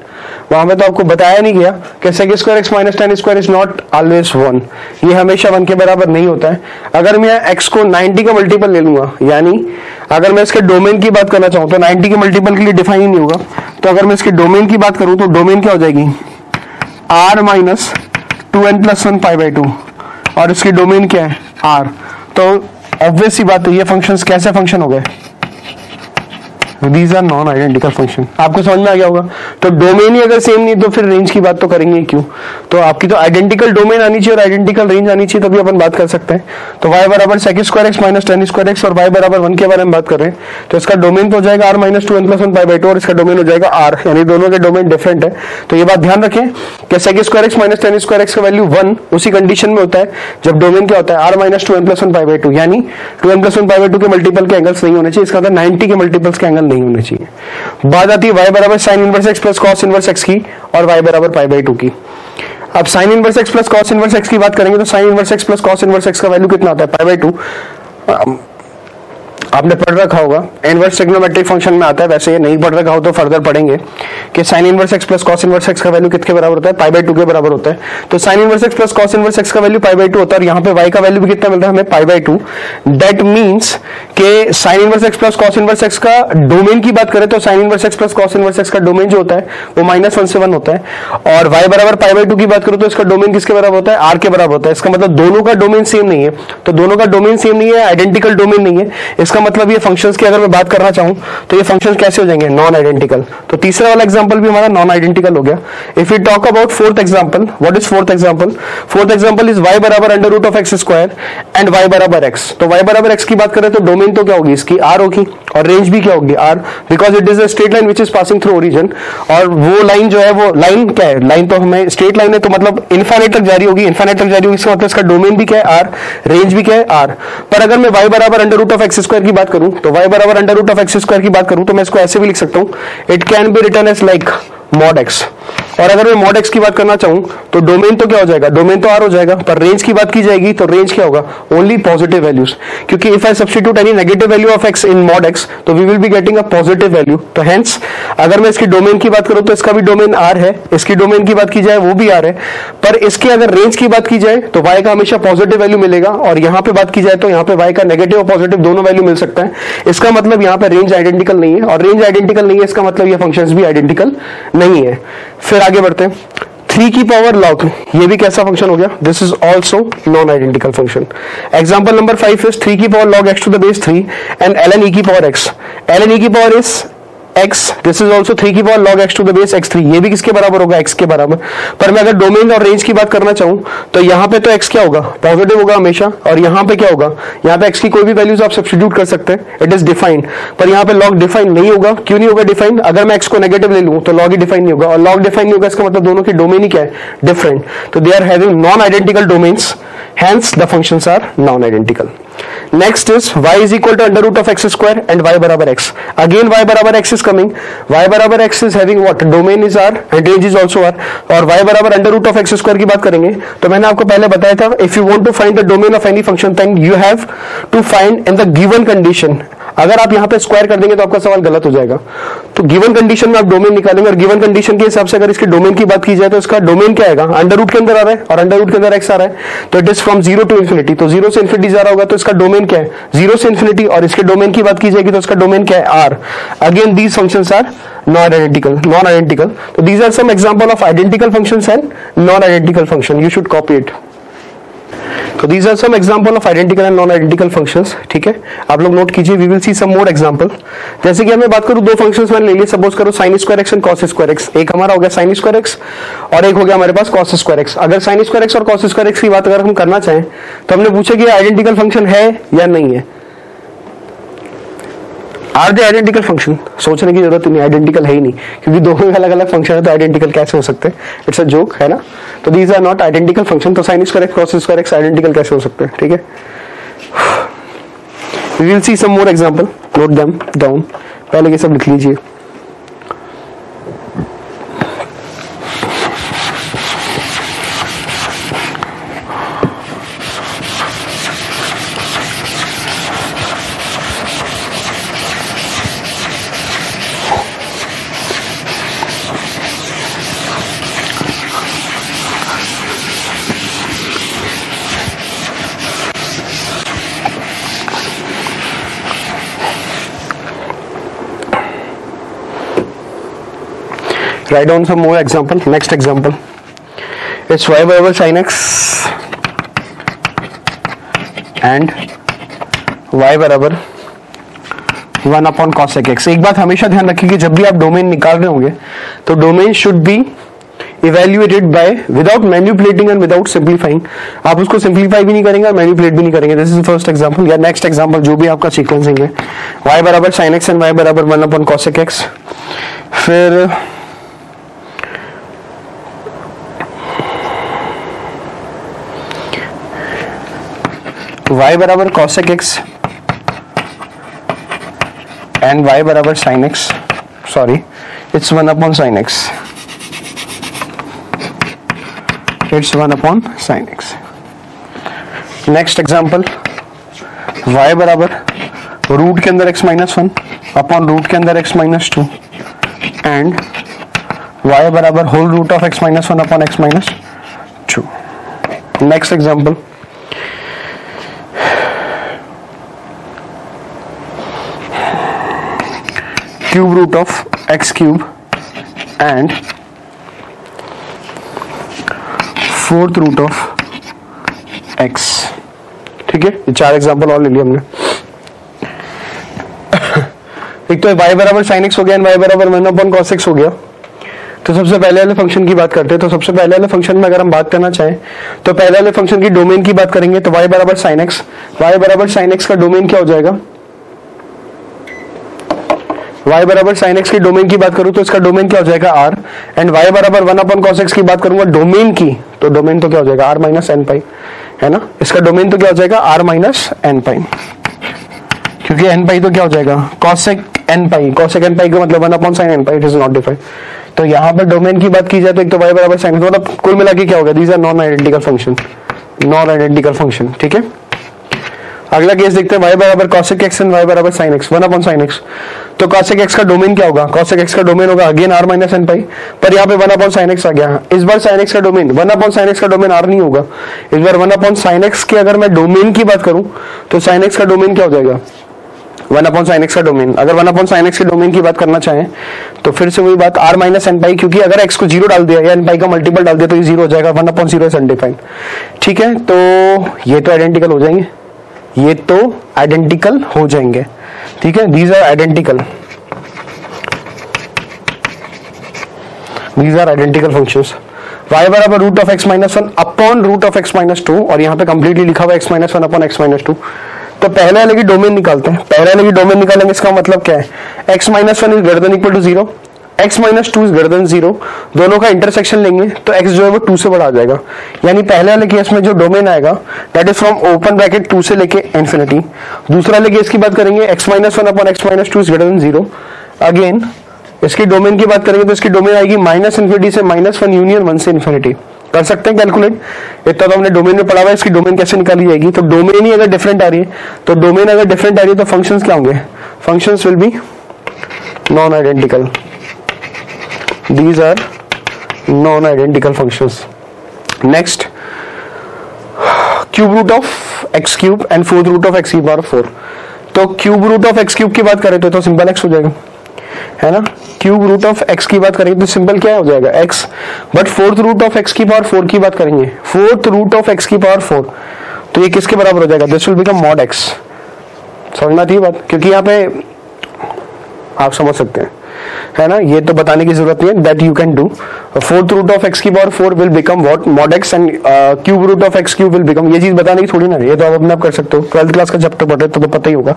वहां में तो आपको बताया नहीं गया कि sec square x minus tan square is not always 1, ये हमेशा 1 के बराबर नहीं होता है। अगर मैं x को 90 का मल्टीपल ले लूंगा, यानी अगर मैं इसके डोमेन की बात करना चाहूं तो 90 के मल्टीपल के लिए डिफाइन ही नहीं होगा। तो अगर मैं इसके डोमेन की बात करूं तो डोमेन क्या हो जाएगी r minus 2n plus 1 pi by 2 और इसकी डोमेन क्या है r। तो ऑब्वियस सी बात है ये फंक्शंस कैसे फंक्शन हो गए, these are non identical function. आपको समझ में आ गया होगा। तो डोमेन ही अगर सेम नहीं तो फिर रेंज की बात तो करेंगे क्यों। तो आपकी तो आइडेंटिकल डोमेन आनी चाहिए और आइडेंटिकल रेंज आनी चाहिए, तभी अपन बात कर सकते हैं। तो y बराबर sec square x minus tan square x और y बराबर 1 के बारे में बात कर रहे हैं, तो इसका डोमेन तो हो जाएगा r minus 2n plus 1 pi by 2 और इसका डोमेन हो जाएगा r, यानी दोनों के डोमेन डिफरेंट है। तो ये बात ध्यान रखें कि sec square x minus tan square x का वैल्यू 1 उसी कंडीशन में होता है जब डोमेन क्या होता है r minus 2n plus 1 pi by 2, यानी 2n प्लस 1 पाई बाई 2 के मल्टीपल के एंगल्स नहीं होने चाहिए, इसका मतलब 90 के मल्टीपल्स के एंगल नहीं होने चाहिए। बात आती है y बराबर sine inverse x plus cos inverse x की और y बराबर पाई बाई 2 की। अब sine inverse x plus cos inverse x की बात करेंगे तो sine inverse x plus cos inverse x का वैल्यू कितना होता है पाई बाई 2। आपने पढ़ रखा होगा इनवर्स ट्रिग्नोमेट्रिक फंक्शन में आता है, वैसे ये नहीं पढ़ रखा हो तो फर्दर पढ़ेंगे कि sine inverse x plus cos inverse x का वैल्यू किसके बराबर होता है पाई बाई 2 के बराबर होता है। तो sine inverse x plus cos inverse x का वैल्यू पाई बाई 2 होता है और यहाँ पे y का वैल्यू भी कितना मिल रहा है हमें पाई बाई 2। दैट मीन्स के sine inverse x plus cos inverse x का डोमेन की बात करें तो sine inverse x plus cos inverse x का डोमेन जो होता है वो -1 से 1 होता है और y बराबर पाई बाई 2 की बात करूं तो इसका डोमेन किसके बराबर होता है r के बराबर होता है। इसका मतलब दोनों का डोमेन सेम नहीं है, तो दोनों का डोमेन सेम नहीं है, आइडेंटिकल डोमेन नहीं है। इसका मतलब ये फंक्शंस की अगर मैं बात करना चाहूं तो ये फंक्शंस कैसे हो जाएंगे नॉन आइडेंटिकल। तो तीसरा वाला एग्जांपल भी हमारा नॉन आइडेंटिकल हो गया। If you talk about fourth example, what is fourth example, fourth example is y बराबर under root of x square and y बराबर x। तो y बराबर x की बात करें तो डोमेन तो क्या होगी इसकी r होगी और रेंज भी क्या होगी r, because it is a straight line which is passing through origin. और वो लाइन जो है वो लाइन क्या है, लाइन तो हमें स्ट्रेट लाइन है तो मतलब इनफाइनाइट तक जारी होगी, इनफाइनाइट तक जारी होगी, इसका मतलब इसका डोमेन भी क्या है r, रेंज भी क्या है r। पर अगर मैं y बराबर under root of x square की बात करूं तो y बराबर under root of x square की बात करूं तो मैं इसको ऐसे भी लिख सकता हूं, it can be written as like mod x। और अगर मैं mod x की बात करना चाहूं तो डोमेन तो क्या हो जाएगा, डोमेन तो r हो जाएगा, पर रेंज की बात की जाएगी तो रेंज क्या होगा ओनली पॉजिटिव वैल्यूज, क्योंकि if I substitute any negative value of x in mod x तो we will be getting a positive value. तो हेंस अगर मैं इसकी डोमेन की बात करूं तो इसका भी डोमेन r है, इसकी डोमेन की बात की जाए वो भी r है, पर इसकी अगर रेंज की बात की जाए तो y का हमेशा पॉजिटिव वैल्यू मिलेगा और यहाँ पे बात की जाए तो यहाँ पे y का नेगेटिव और पॉजिटिव दोनों वैल्यू मिल सकता है। इसका मतलब यहाँ पे रेंज आइडेंटिकल नहीं है और रेंज आइडेंटिकल नहीं है इसका मतलब ये फंक्शंस भी आइडेंटिकल नहीं है। फिर आगे बढ़ते हैं, 3 की पावर लॉग, ये भी कैसा फंक्शन हो गया, this is also non identical function. Example number 5 is 3 की power log x to the base 3 and ln e की पावर x, ln e की power is x, this is also 3 की power log x to the base x3, ये भी किसके बराबर होगा x के बराबर। पर मैं अगर डोमेन और रेंज की बात करना चाहूं तो यहाँ पे तो x क्या होगा पॉजिटिव होगा हमेशा और यहाँ पे क्या होगा, यहाँ पे x की कोई भी वैल्यूज आप सब्स्टिट्यूट कर सकते हैं, इट इज डिफाइंड। पर यहाँ पे log डिफाइन नहीं होगा, क्यों नहीं होगा डिफाइन, अगर मैं x को नेगेटिव ले लूं तो log ही डिफाइन नहीं होगा और log डिफाइन नहीं होगा इसका मतलब दोनों की डोमेन ही क्या है डिफरेंट, तो they are having non identical domains, hence the functions are non-identical. Next is y is equal to under root of x square and y बराबर x. Again y बराबर x is coming. y बराबर x is having what? Domain is r and range is also r. और y बराबर under root of x square की बात करेंगे तो मैंने आपको पहले बताया था if you want to find the domain of any function then you have to find in the given condition. अगर आप यहाँ पे स्क्वायर कर देंगे तो आपका सवाल गलत हो जाएगा। तो गिवन कंडीशन में आप डोमेन निकालेंगे और गिवन कंडीशन के हिसाब से अगर इसके डोमेन की बात की जाए तो इसका डोमेन क्या आएगा, अंडर रूट के अंदर आ रहा है और अंडर रूट के अंदर एक्स आ रहा है, तो it is from 0 to infinity. तो 0 से इन्फिनिटी जा रहा होगा तो इसका डोमेन क्या है, 0 से इन्फिनिटी, और इसके डोमेन की बात की जाएगी तो इसका डोमेन क्या है, R. Again these functions are non identical. तो these are some example of identical functions and non identical function, you should copy it. तो these are some example of identical and non identical functions, ठीक है, आप लोग note कीजिए। we will see some more example। जैसे कि मैं बात करूं दो फंक्शंस मैंने ले लिए, सपोज करो sin square x and cos square x. एक हमारा हो गया sin स्क्वायर एक्स और एक हो गया हमारे पास cos स्क्वायर एक्स। अगर sin स्क्वायर एक्स और cos स्क्वायर एक्स की बात अगर हम करना चाहें तो हमने पूछा कि आइडेंटिकल फंक्शन है या नहीं है। आर दे आइडेंटिकल फंक्शन, सोचने की जरूरत नहीं, आइडेंटिकल है ही नहीं, क्योंकि दोनों अलग अलग फंक्शन है तो आइडेंटिकल कैसे हो सकते हैं, इट्स अ जोक, है ना। तो these are not identical function. तो sine square x cos square x identical कैसे हो सकते हैं, ठीक है। We will see some more example, note them down, पहले ये सब लिख लीजिए। Write down some more example. Next example, it's y बराबर sin x and y बराबर 1 अपॉन cosec x। एक बात हमेशा ध्यान रखिए कि जब भी आप डोमेन निकाल रहे होंगे तो domain should be evaluated by without manipulating and without simplifying. आप उसको सिंप्लीफाई भी नहीं करेंगे और मैन्युपुलेट भी नहीं करेंगे। दिस इज फर्स्ट एग्जांपल या नेक्स्ट एग्जांपल, जो भी आपका सीक्वेंसिंग है, y बराबर sin x एंड y बराबर 1 अपॉन cosec x। फिर y बराबर cosec x एंड y बराबर sin x, sorry it's 1 upon sin x, it's 1 upon sin x। Next example, y बराबर रूट के अंदर x माइनस 1 अपॉन रूट के अंदर x minus 2 and y बराबर whole root of x minus 1 upon x minus 2। Next example, cube root of x cube and fourth root of x, ठीक है। ये चार एग्जांपल और ले लिया हमने। एक तो y बराबर sin x हो गया एंड y बराबर 1 अपॉन cos x हो गया। तो सबसे पहले वाले फंक्शन की बात करते हैं। तो सबसे पहले वाले फंक्शन में अगर हम बात करना चाहें तो पहले वाले फंक्शन की डोमेन की बात करेंगे तो y बराबर sin x, y बराबर sin x का डोमेन क्या हो जाएगा, y बराबर sin x की डोमेन की बात करूं तो इसका डोमेन क्या हो जाएगा r, एंड y बराबर 1 अपॉन cos x की बात करूंगा डोमेन की, तो डोमेन तो क्या हो जाएगा r माइनस एन पाई, है ना। इसका डोमेन तो क्या हो जाएगा r माइनस एन पाई, क्योंकि एन पाई तो क्या हो जाएगा cosec n pi, cosec n pi का मतलब 1 upon sin n pi, it is not defined. तो यहाँ पर डोमेन की बात की जाए तो एक तो y बराबर sin, मतलब कुल मिला के क्या होगा, these are non identical function, non identical function, ठीक है। अगला केस देखते हैं, y बराबर cosec x एंड y बराबर sin x, 1 upon sin x। तो cosec x का डोमेन क्या होगा, cosec x का डोमेन होगा अगेन r माइनस एन पाई, पर यहाँ पे 1 अपॉन sin x आ गया। इस बार sin x का डोमेन 1 अपॉन sin x का डोमेन r नहीं होगा, इस बार 1 अपॉन sin x की अगर मैं डोमेन की बात करूं तो sin x का डोमेन क्या हो जाएगा, 1 अपॉन sin x का डोमेन। अगर 1 अपॉन sin x के डोमेन की बात करना चाहें तो फिर से वही बात r माइनस एन पाई, क्योंकि अगर x को 0 डाल दिया या एन पाई का मल्टीपल डाल दिया तो ये 0 हो जाएगा, 1 अपॉन 0 इज अनडिफाइंड, ठीक है। तो ये तो आइडेंटिकल हो जाएंगे, ये तो आइडेंटिकल हो जाएंगे, ठीक है। These are identical, these are identical functions. y बराबर root of x minus 1 upon root of x minus 2, और यहाँ पे कंप्लीटली लिखा हुआ x minus 1 upon x minus 2। तो पहले वाले की डोमेन निकालते हैं, पहले वाले की डोमेन निकालेंगे, इसका मतलब क्या है, x minus 1 is greater than equal to 0, x minus 2 is greater than 0, दोनों का इंटरसेक्शन लेंगे तो x जो है वो 2 से बड़ा आ जाएगा। यानी पहले वाले केस में जो डोमेन आएगा that is from open bracket 2 से लेके इंफिनिटी। दूसरा वाले केस की बात करेंगे, x minus 1 upon x minus 2 is greater than 0। Again इसकी डोमेन की बात करेंगे तो इसकी डोमेन आएगी माइनस इन्फिनिटी से -1 यूनियन 1 से इन्फिनिटी। कर सकते हैं कैलकुलेट, इतना तो हमने डोमेन में पढ़ा हुआ है, इसकी डोमेन कैसे निकाली जाएगी। तो डोमेन ही अगर डिफरेंट आ रही है तो डोमेन अगर डिफरेंट आ रही है तो फंक्शंस क्या होंगे, functions will be non-identical. These are non-identical functions. Next, cube root of x cube and fourth root of x की पावर 4. तो cube root of x cube की बात करें तो सिंपल एक्स हो जाएगा, है ना. क्यूब रूट ऑफ एक्स की बात करेंगे तो सिंपल क्या हो जाएगा x. But fourth root of x की पावर 4 की बात करेंगे, फोर्थ रूट ऑफ एक्स की पावर 4, तो ये किसके बराबर हो जाएगा, this will become mod x. समझ में आती है बात, क्योंकि यहाँ पे आप समझ सकते हैं, है ना. ये तो बताने की जरूरत नहीं है, that you can do. Fourth root of x की power 4 will become what, mod x, and cube root of x cube will become, ये चीज बताने की थोड़ी ना है, ये तो आप अपने आप कर सकते हो. 12th क्लास का चैप्टर पढ़ रहे तो पता ही होगा.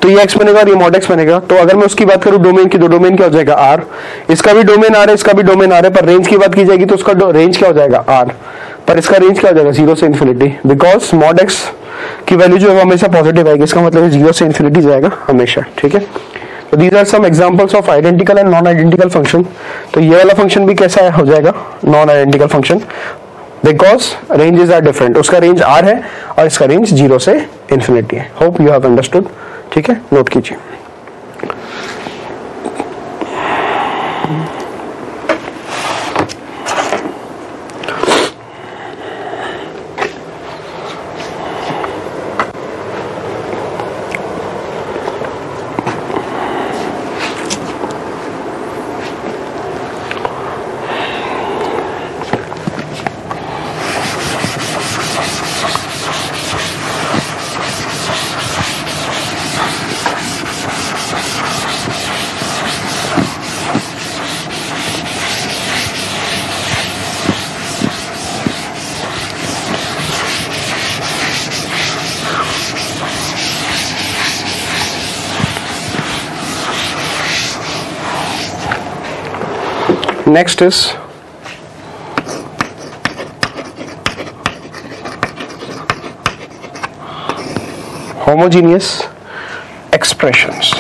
तो ये एक्स बनेगा और ये मॉड एक्स बनेगा. तो अगर मैं उसकी बात करूं डोमेन की, तो डोमेन क्या हो जाएगा आर. इसका भी डोमेन आर है, इसका भी डोमेन आर है, पर रेंज की बात की जाएगी तो उसका रेंज क्या हो जाएगा आर, पर इसका रेंज क्या हो जाएगा 0 से इन्फिनिटी, बिकॉज मॉड एक्स की वैल्यू जो है हमेशा पॉजिटिव आएगी. इसका मतलब 0 से इन्फिनिटी जाएगा हमेशा. ठीक है. तो these are some examples of identical and non-identical function. तो ये वाला फंक्शन भी कैसा हो जाएगा non-identical function, because ranges are different. उसका रेंज r है और इसका रेंज 0 से इन्फिनिटी है. Hope you have understood. ठीक है, नोट कीजिए. Next is homogeneous expressions.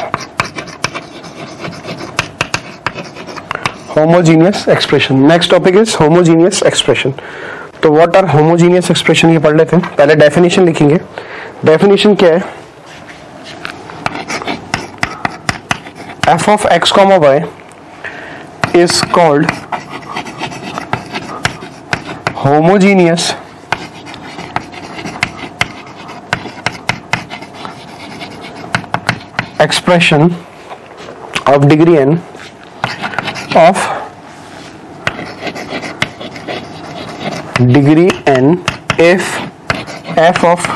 Homogeneous expression. Next topic is homogeneous expression. तो what are homogeneous expression ये पढ़ लेते हैं. पहले definition लिखेंगे. Definition क्या है, f of x comma y is called homogeneous expression of degree n of degree n if f of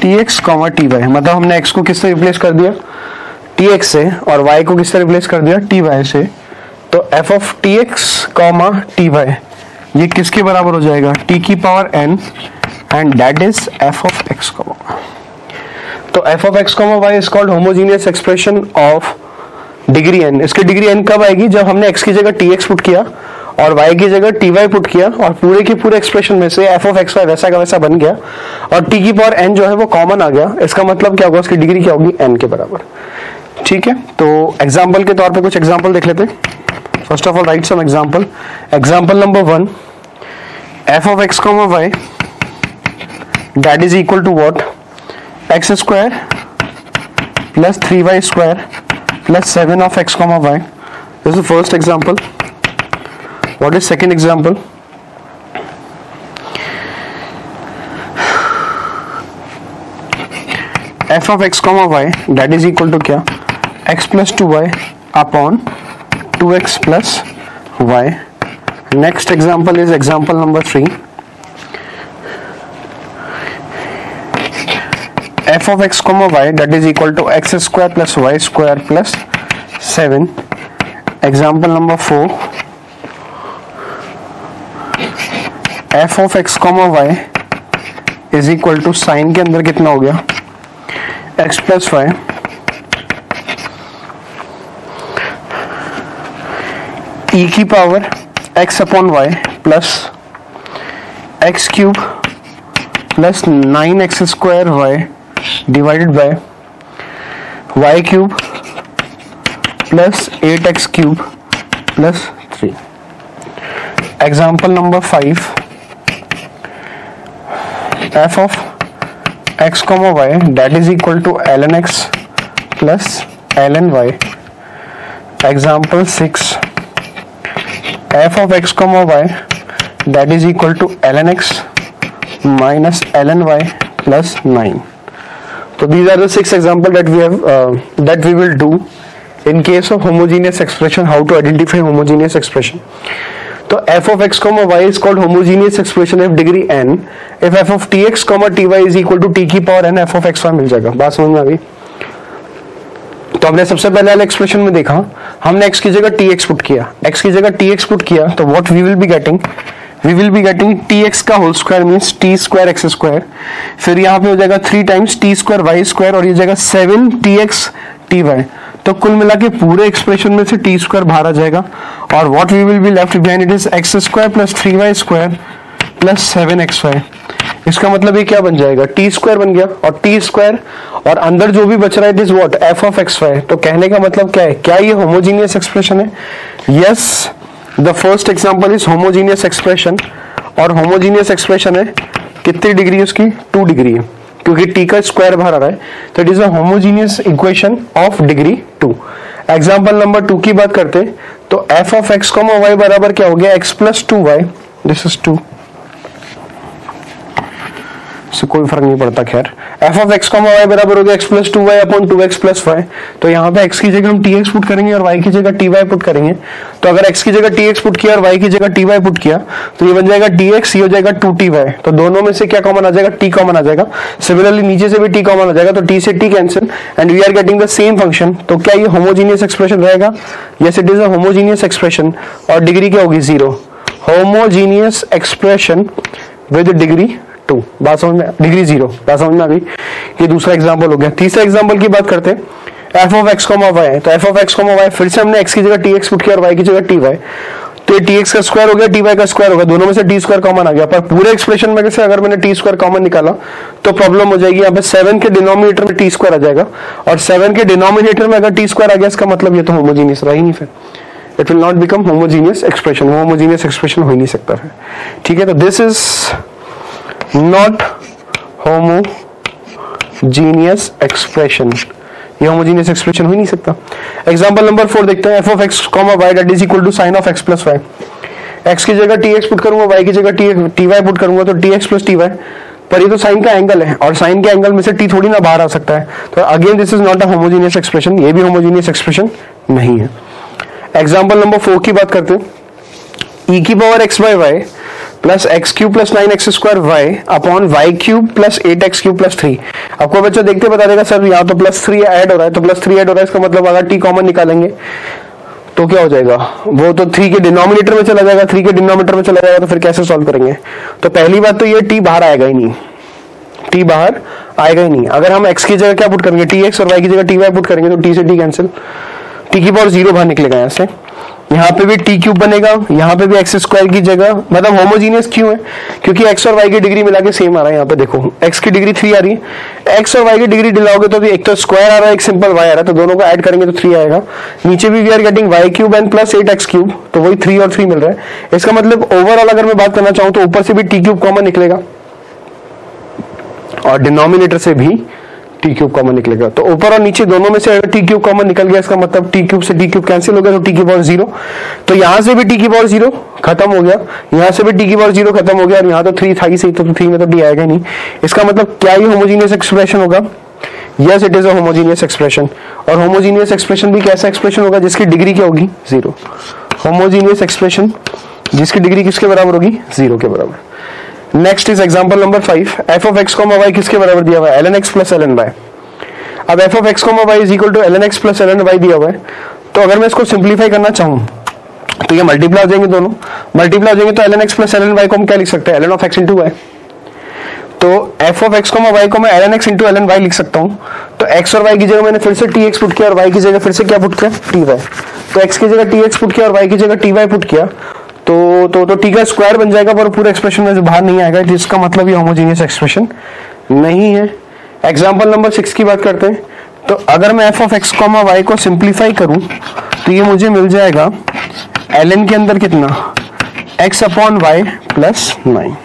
tx ty. मतलब हमने x को किससे रिप्लेस कर दिया tx से और y को किससे रिप्लेस कर दिया ty से. तो f of tx comma ty ये किसके बराबर हो जाएगा t की power n and that is f of x comma. तो f of x comma y is called homogeneous expression of degree n. इसकी डिग्री n कब आएगी, जब हमने x की जगह tx पुट किया और y की जगह ty पुट किया और पूरे के पूरे एक्सप्रेशन में से f ऑफ x y वैसा का वैसा बन गया और t की पावर n जो है वो कॉमन आ गया. इसका मतलब क्या होगा, उसकी डिग्री क्या होगी n के बराबर. ठीक है. तो एग्जाम्पल के तौर पे कुछ एग्जाम्पल देख लेते हैं. First of all, write some example. Example number 1, f of x comma y that is equal to what, x square plus 3y square plus 7 of x comma y. This is the first example. What is second example? f of x comma y that is equal to क्या, x plus 2y upon 2x plus y. Next example is example number 3. f of x comma y that is equal to x square plus y square plus 7. Example number 4. f of x comma y is equal to sine के अंदर कितना हो गया x plus y e की power x upon y plus x cube plus 9x square y divided by y cube plus 8x cube plus 3. Example number 5, f of x comma y that is equal to ln x plus ln y, example 6, f of x comma y that is equal to ln x minus ln y plus 9. So these are the 6 examples that we have that we will do in case of homogeneous expression. How to identify homogeneous expression? So f of x comma y is called homogeneous expression if degree n, if f of tx comma ty is equal to t की power n f of x y मिल जाएगा. बात समझ में आ गई? तो हमने सबसे पहले वाले एक्सप्रेशन में देखा, हमने x की जगह tx पुट किया, x की जगह tx पुट किया, तो what we will be getting, we will be getting tx का whole square means t square x square, फिर यहाँ पे हो जाएगा 3 times t square y square और ये जाएगा 7 tx ty. तो कुल मिला के पूरे एक्सप्रेशन में से t स्क्वायर बाहर आ जाएगा और what we will be left behind it is x square plus 3y square plus 7xy. इसका मतलब ये क्या बन जाएगा, टी स्क्वायर बन गया और टी स्क्वायर और अंदर जो भी बच रहा है it is what f of x y. तो कहने का मतलब क्या है, क्या ये होमोजीनियस एक्सप्रेशन है? Yes, the first example is homogeneous expression. और होमोजीनियस एक्सप्रेशन है, कितनी डिग्री है उसकी? 2 डिग्री है, क्योंकि टी का स्क्वायर बाहर आ रहा है. तो it is a homogeneous equation of degree 2. Example number 2 की बात करते हैं तो F of x comma y बराबर क्या हो गया, x plus 2y. This is 2, से कोई फर्क नहीं पड़ता. खैर f of x comma y बराबर हो गया x plus 2y upon 2x plus y. तो यहाँ पे x की जगह हम tx पुट करेंगे और y की जगह ty पुट करेंगे. तो अगर x की जगह tx पुट किया और y की जगह ty पुट किया तो ये बन जाएगा dx, ये हो जाएगा 2ty. तो दोनों में से क्या कॉमन आ जाएगा, t कॉमन आ जाएगा. सिमिलरली नीचे से भी t कॉमन आ जाएगा, तो t से t cancel and we are getting the same function. तो क्या ये होमोजीनियस एक्सप्रेशन रहेगा? Yes, it is a homogeneous expression और डिग्री क्या होगी, 0. Homogeneous expression with degree 2. बात समझ में, डिग्री 0. बात समझ में आ गई? ये दूसरा एग्जांपल हो गया. तीसरा एग्जांपल की बात करते हैं, f of x comma y. तो F of x comma y फिर से हमने एक्स की जगह tx पुट किया और y की जगह ty. तो ये tx का स्क्वायर हो गया, ty का स्क्वायर हो गया, दोनों में से t स्क्वायर कॉमन आ गया. पर पूरे एक्सप्रेशन में से अगर मैंने t स्क्वायर कॉमन निकाला तो प्रॉब्लम हो जाएगी. यहाँ पे 7 के डिनोमिनेटर में t स्क्वायर आ जाएगा और 7 के डिनोमिनेटर में अगर t स्क्वायर आ गया इसका मतलब ये तो होमोजीनियस रहा ही नहीं. फिर it will not become homogeneous expression. Homogeneous expression हो ही नहीं सकता है. ठीक है, तो this is not homogeneous expression. ये होमोजीनियस एक्सप्रेशन हो ही नहीं सकता. एग्जांपल नंबर 4 देखते हैं. F of x comma y that is equal to sine of x plus y. X की जगह टी एक्स पुट करूंगा, वाई की जगह टी वाई पुट करूंगा, तो t x plus T Y. पर ये तो साइन का एंगल है और साइन के एंगल में से टी थोड़ी ना बाहर आ सकता है. तो again this is not a homogeneous expression. ये भी होमोजीनियस एक्सप्रेशन नहीं है. एग्जाम्पल नंबर 4 की बात करते हैं. ई की power x by y plus x cube plus 9x square y upon y cube plus 8x cube plus 3. आपको बच्चा देखते बता देगा सर यहाँ तो प्लस 3 ऐड हो रहा है, तो प्लस 3 ऐड हो रहा है, इसका मतलब अगर t कॉमन निकालेंगे तो क्या हो जाएगा, वो तो 3 के डिनोमिनेटर में चला जाएगा. 3 के डिनोमिनेटर में चला जाएगा तो फिर कैसे सॉल्व करेंगे? तो पहली बात तो ये t बाहर आएगा ही नहीं, t बाहर आएगा ही नहीं. अगर हम x की जगह क्या पुट करेंगे, tx, और y की जगह ty पुट करेंगे तो t से t कैंसिल, t की पावर 0 बाहर निकलेगा यहाँ से. यहाँ पे भी टी क्यूब बनेगा, यहाँ पे भी एक्स स्क्वायर की जगह. मतलब होमोजीनियस क्यों है? क्योंकि एक्स और वाई की डिग्री मिला के सेम आ रहा है. यहाँ पे देखो एक्स की डिग्री 3 आ रही है, एक्स और वाई की डिग्री दिलाओगे तो भी एक तो स्क्वायर आ रहा है, एक सिंपल वाई आ रहा है, तो दोनों को ऐड करेंगे तो 3 आएगा. नीचे भी we are getting y cube and plus 8x cube, तो वही 3 और 3 मिल रहा है. इसका मतलब ओवरऑल अगर मैं बात करना चाहूँ तो ऊपर से भी टी क्यूब कॉमन निकलेगा और डिनोमिनेटर से भी टी क्यूब कॉमन निकलेगा. तो ऊपर और नीचे दोनों में से अगर टी क्यूब कॉमन निकल गया इसका मतलब टी क्यूब से टी क्यूब कैंसिल हो गया, तो टी की पावर 0. तो यहां से भी टी की पावर 0 खत्म हो गया, यहां से भी टी की पावर 0 खत्म हो गया और यहाँ तो 3 था ही सही, तो 3 में तो टी आएगा नहीं. इसका मतलब क्या ये होमोजीनियस एक्सप्रेशन होगा? Yes, it is a homogeneous expression. और होमोजीनियस एक्सप्रेशन भी कैसा एक्सप्रेशन होगा जिसकी डिग्री क्या होगी, 0. होमोजीनियस एक्सप्रेशन जिसकी डिग्री किसके बराबर होगी, 0 के बराबर. Next is example number 5. F of x comma y किसके बराबर दिया हुआ है, ln x plus ln y. अब f of x comma y is equal to ln x plus ln y दिया हुआ है. तो अगर मैं इसको सिंप्लीफाई करना चाहूँ तो ये मल्टीप्लाई हो जाएंगे, दोनों मल्टीप्लाई हो जाएंगे. तो ln x plus ln y को हम क्या लिख सकते हैं, ln of x into y. तो F of x comma y को मैं ln x into ln y लिख सकता हूँ. तो x और y की जगह मैंने फिर से tx पुट किया और y की जगह फिर से क्या पुट किया, ty. तो x की जगह tx पुट किया और y की जगह ty पुट किया तो टी का स्क्वायर बन जाएगा पर पूरे एक्सप्रेशन में से बाहर नहीं आएगा. जिसका मतलब ये होमोजीनियस एक्सप्रेशन नहीं है. एग्जांपल नंबर 6 की बात करते हैं. तो अगर मैं f of x comma y को सिंप्लीफाई करूं तो ये मुझे मिल जाएगा ln के अंदर कितना, x अपॉन वाई प्लस 9.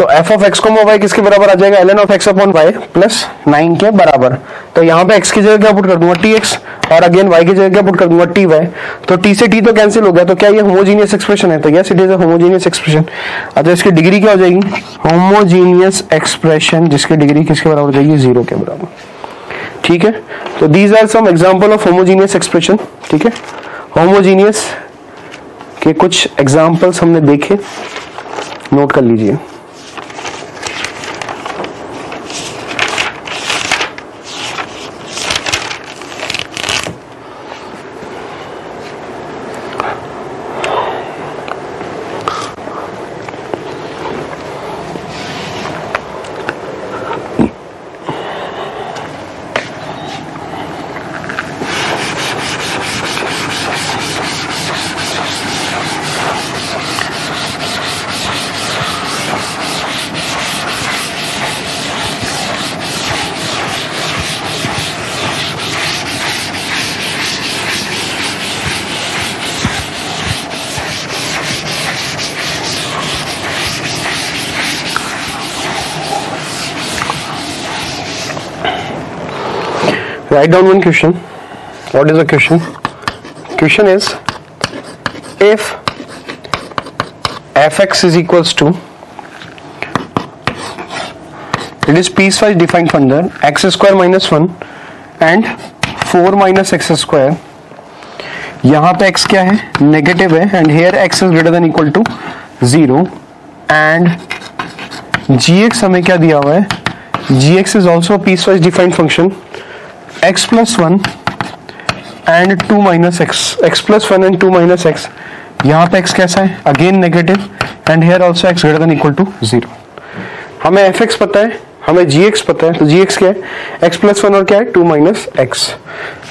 तो एफ ऑफ एक्स को वाई किसके बराबर आ जाएगा, ln of x upon y plus 9 के बराबर। तो यहाँ पे x की जगह क्या पुट कर दूंगा, tx, और अगेन y की जगह क्या पुट कर दूंगा, ty। तो t से t तो कैंसिल हो गया, तो क्या ये होमोजीनियस एक्सप्रेशन है, तो yes it is a homogeneous expression. अच्छा इसकी डिग्री क्या हो जाएगी, होमोजीनियस एक्सप्रेशन जिसकी डिग्री किसके बराबर हो जाएगी, 0 के बराबर। ठीक है, तो these are some example of homogeneous expression. ठीक है, होमोजीनियस के कुछ एग्जांपल्स हमने देखे, नोट कर लीजिए। Write down one question. What is the question? Question is, if fx is equals to, it is piecewise defined function x square minus 1 and 4 minus x square, यहाँ पे x क्या है, नेगेटिव है, and here x is greater than equal to 0 and gx हमें क्या दिया हुआ है, gx is also a piecewise defined function x plus 1 and 2 minus x, x plus 1 and 2 minus x, यहाँ पे x कैसा है, again negative, and here also x greater than equal to 0। हमें fx पता है, हमें gx पता है, तो gx क्या है, x plus 1 और क्या है, 2 minus x।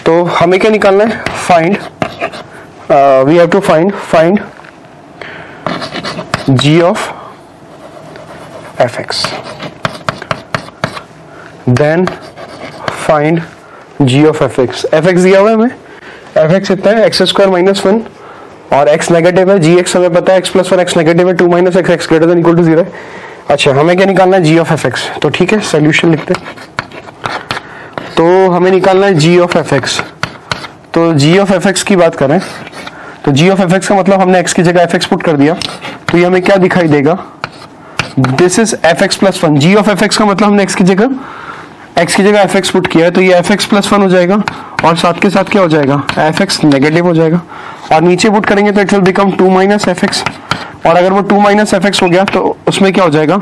तो हमें क्या निकालना है, find, we have to find g of fx, then find g of fx। fx दिया हुआ है हमें, fx इतना है x स्क्वायर माइनस 1 और x नेगेटिव है, gx हमें पता है x प्लस 1 x नेगेटिव है, 2 minus x x greater than equal to 0 है। अच्छा हमें क्या निकालना है, g ऑफ fx। तो ठीक है, सोल्यूशन लिखते हैं। तो हमें निकालना है g ऑफ fx। तो g ऑफ fx की बात करें तो g ऑफ fx का मतलब हमने x की जगह fx पुट कर दिया, तो ये हमें क्या दिखाई देगा, this is fx plus 1। g of fx का मतलब हमने x की जगह fx पुट किया है, तो ये fx प्लस 1 हो जाएगा, और साथ के साथ क्या हो जाएगा, fx नेगेटिव हो जाएगा, और नीचे पुट करेंगे तो it will become 2 minus fx, और अगर वो 2 माइनस fx हो गया तो उसमें क्या हो जाएगा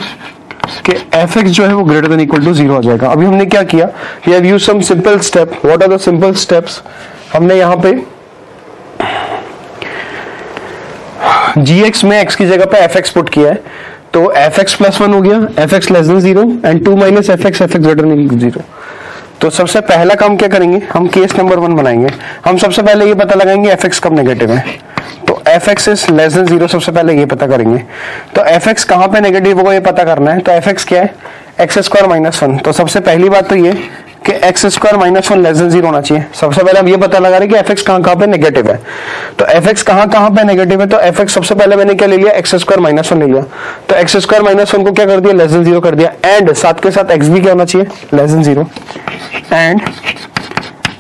कि fx जो है वो ग्रेटर देन इक्वल टू 0 हो जाएगा। अभी हमने क्या किया, we have used some simple step. What are the simple steps, हमने यहाँ पे gx में x की जगह पे fx पुट किया है, तो fx प्लस 1 हो गया, fx less than 0 and 2 minus fx greater than 0। तो सबसे पहला काम क्या करेंगे, हम केस नंबर 1 बनाएंगे। हम सबसे पहले ये पता लगाएंगे fx कब नेगेटिव है, तो fx इज लेस देन 0 सबसे पहले ये पता करेंगे। तो fx कहाँ पे नेगेटिव होगा ये पता करना है, तो fx क्या है, एक्स स्क्वायर माइनस 1। तो सबसे पहली बात तो ये कि x square minus 1 less than 0 होना चाहिए। सबसे पहले हम ये पता लगा रहे हैं कि fx कहाँ पे नेगेटिव है, तो fx कहाँ पे नेगेटिव है, तो fx सबसे पहले मैंने क्या ले लिया, एक्स स्क्वायर माइनस 1 ले लिया, तो एक्स स्क्वायर माइनस 1 को क्या कर दिया, लेस देन 0 कर दिया, एंड साथ के साथ x भी क्या होना चाहिए, less than 0, and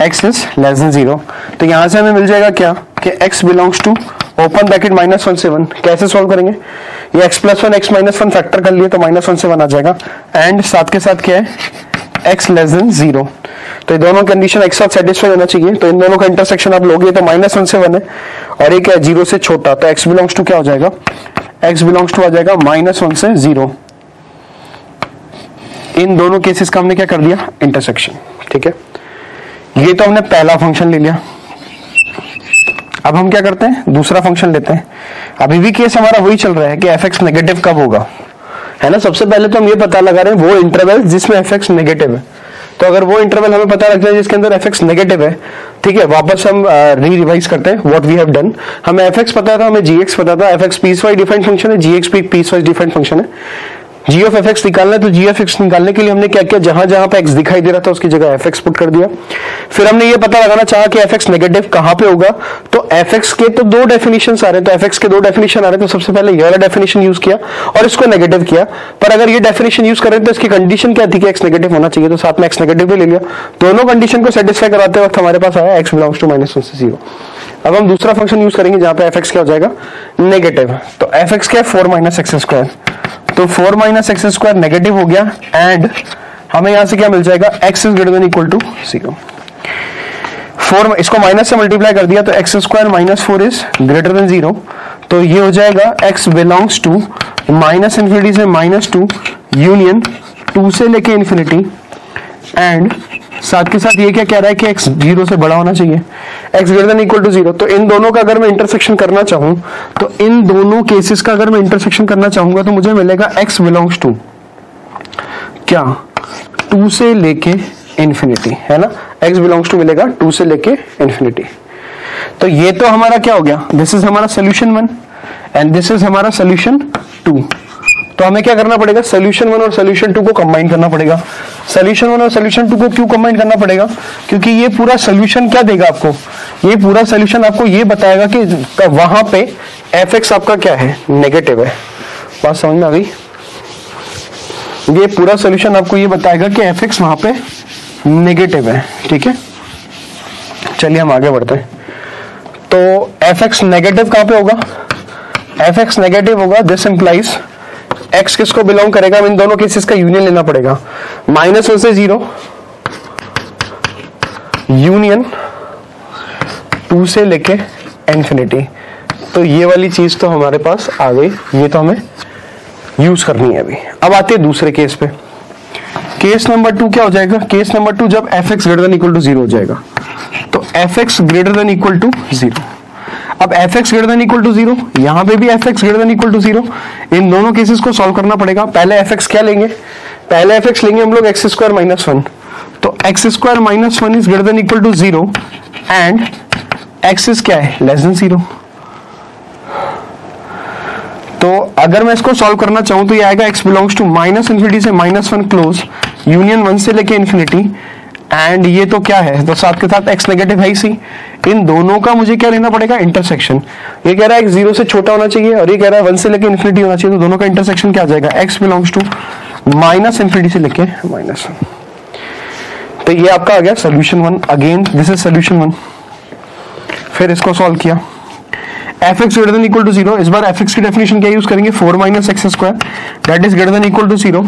x is less than 0। तो यहां से हमें मिल जाएगा क्या कि x belongs to open bracket -1 से 1। कैसे सॉल्व करेंगे, ये x plus 1 x minus 1 factor कर लिए तो -1 से 1 आ जाएगा, एंड साथ के साथ क्या है, x लेस देन 0। तो ये दोनों कंडीशन एक साथ सेटिस्फाई होना चाहिए, तो इन दोनों का इंटरसेक्शन आप लोगे तो -1 से 1 है, और ये क्या है, 0 से छोटा, तो x बिलोंग्स टू क्या हो जाएगा, x बिलोंग्स टू आ जाएगा -1 से 0। इन दोनों केसेस का हमने क्या कर दिया, इंटरसेक्शन। ठीक है, ये तो हमने पहला फंक्शन ले लिया। अब हम क्या करते हैं, दूसरा फंक्शन लेते हैं। अभी भी केस हमारा वही चल रहा है कि fx नेगेटिव कब होगा, है ना। सबसे पहले तो हम ये पता लगा रहे हैं वो इंटरवल जिसमें fx नेगेटिव है। तो अगर वो इंटरवल हमें पता लग जाए जिसके अंदर fx नेगेटिव है, ठीक है, वापस हम रिवाइज करते हैं व्हाट वी हैव डन। हमें fx पता था, हमें gx पता था, fx पीसवाइज डिफाइंड फंक्शन है, gx भी पीसवाइज डिफाइंड फंक्शन है। जी ऑफ एफ एक्स निकालना है, तो जी ऑफ एक्स निकालने के लिए हमने क्या किया, जहां जहां पे एक्स दिखाई दे रहा था उसकी जगह एफ एक्स पुट कर दिया। फिर हमने ये पता लगाना चाहा कि एफ एक्स नेगेटिव कहां पे होगा, तो एफ एक्स के तो दो डेफिनेशन आ रहे हैं, तो एफ एक्स के दो डेफिनेशन आ रहे हैं, तो सबसे पहले ये वाला डेफिनेशन यूज किया और इसको नेगेटिव किया। पर अगर ये डेफिनेशन यूज कर रहे हैं तो इसकी कंडीशन क्या थी कि एक्स नेगेटिव होना चाहिए, तो साथ में एक्स नेगेटिव भी ले लिया। दोनों कंडीशन को सेटिस्फाई कराते वक्त हमारे पास आया एक्स बिलोंग्स टू -1 से 0। अब हम दूसरा फंक्शन यूज करेंगे जहां पे एफ एक्स क्या हो जाएगा, नेगेटिव। तो एफ एक्स क्या है, 4 - x², तो 4 - x² नेगेटिव हो गया एंड हमें यहां से क्या मिल जाएगा, x is greater than equal to 0। 4 इसको माइनस से मल्टीप्लाई कर दिया तो x² - 4 इज ग्रेटर देन 0, तो ये हो जाएगा x बिलोंग्स टू -∞ से -2 यूनियन 2 से लेके इन्फिनिटी एंड साथ के साथ ये क्या कह रहा है कि x 0 से बड़ा होना चाहिए, x greater than equal to 0। तो इन दोनों का अगर मैं इंटरसेक्शन करना चाहूं, तो इन दोनों केसेस का अगर मैं इंटरसेक्शन करना चाहूंगा तो मुझे मिलेगा x बिलोंग्स टू क्या, 2 से लेके इन्फिनिटी, है ना, x बिलोंग्स टू मिलेगा 2 से लेके इन्फिनिटी। तो ये तो हमारा क्या हो गया, दिस इज हमारा सोल्यूशन 1 एंड दिस इज हमारा सोल्यूशन 2। तो हमें क्या करना पड़ेगा, सोल्यूशन 1 और सोल्यूशन 2 को कंबाइन करना पड़ेगा। सोल्यूशन 1 और सोल्यूशन 2 को क्यों कंबाइन करना पड़ेगा, क्योंकि ये पूरा सोल्यूशन क्या देगा आपको, ये पूरा सोल्यूशन आपको ये बताएगा कि वहां पे एफ एक्स आपका क्या है, नेगेटिव है। बात समझ में आ गई, ये पूरा सोल्यूशन आपको ये बताएगा कि एफ एक्स वहां पे नेगेटिव है। ठीक है, चलिए हम आगे बढ़ते हैं। तो एफ एक्स नेगेटिव कहां पे होगा, एफ एक्स नेगेटिव होगा, दिस इंप्लाइज x किसको बिलोंग करेगा, इन दोनों केसेस का यूनियन लेना पड़ेगा, -1 से 0 यूनियन 2 से लेके इन्फिनिटी। तो ये वाली चीज तो हमारे पास आ गई, ये तो हमें यूज करनी है अभी। अब आते हैं दूसरे केस पे। केस नंबर 2 क्या हो जाएगा, केस नंबर 2 जब f x greater than equal to 0 हो जाएगा, तो f x greater than equal to 0। अब f x greater than equal to 0, यहां पे भी f x greater than equal to 0, इन दोनों केसेस को सॉल्व करना पड़ेगा। पहले एफ एक्स क्या लेंगे, पहले एफ एक्स लेंगे हम लोग x² - 1, तो x² - 1 is greater than equal to 0 and x is क्या है, लेस देन 0। तो अगर मैं इसको सॉल्व करना चाहूं तो ये आएगा x बिलोंग्स टू -∞ से -1 क्लोज यूनियन 1 से लेके इन्फिनिटी एंड ये तो क्या है, तो साथ के साथ x नेगेटिव है ही सी। इन दोनों का मुझे क्या लेना पड़ेगा, इंटरसेक्शन। ये कह रहा है x 0 से छोटा होना चाहिए और ये कह रहा है 1 से लेके इन्फिनिटी होना चाहिए, तो दोनों का इंटरसेक्शन क्या आ जाएगा, x बिलोंग्स टू -∞ से लेके -1। तो ये आपका आ गया solution 1। Again this is solution 1। फिर इसको सॉल्व किया, f x greater than equal to 0। इस बार एफ एक्स की डेफिनेशन क्या यूज करेंगे, 4 - x² that is greater than equal to 0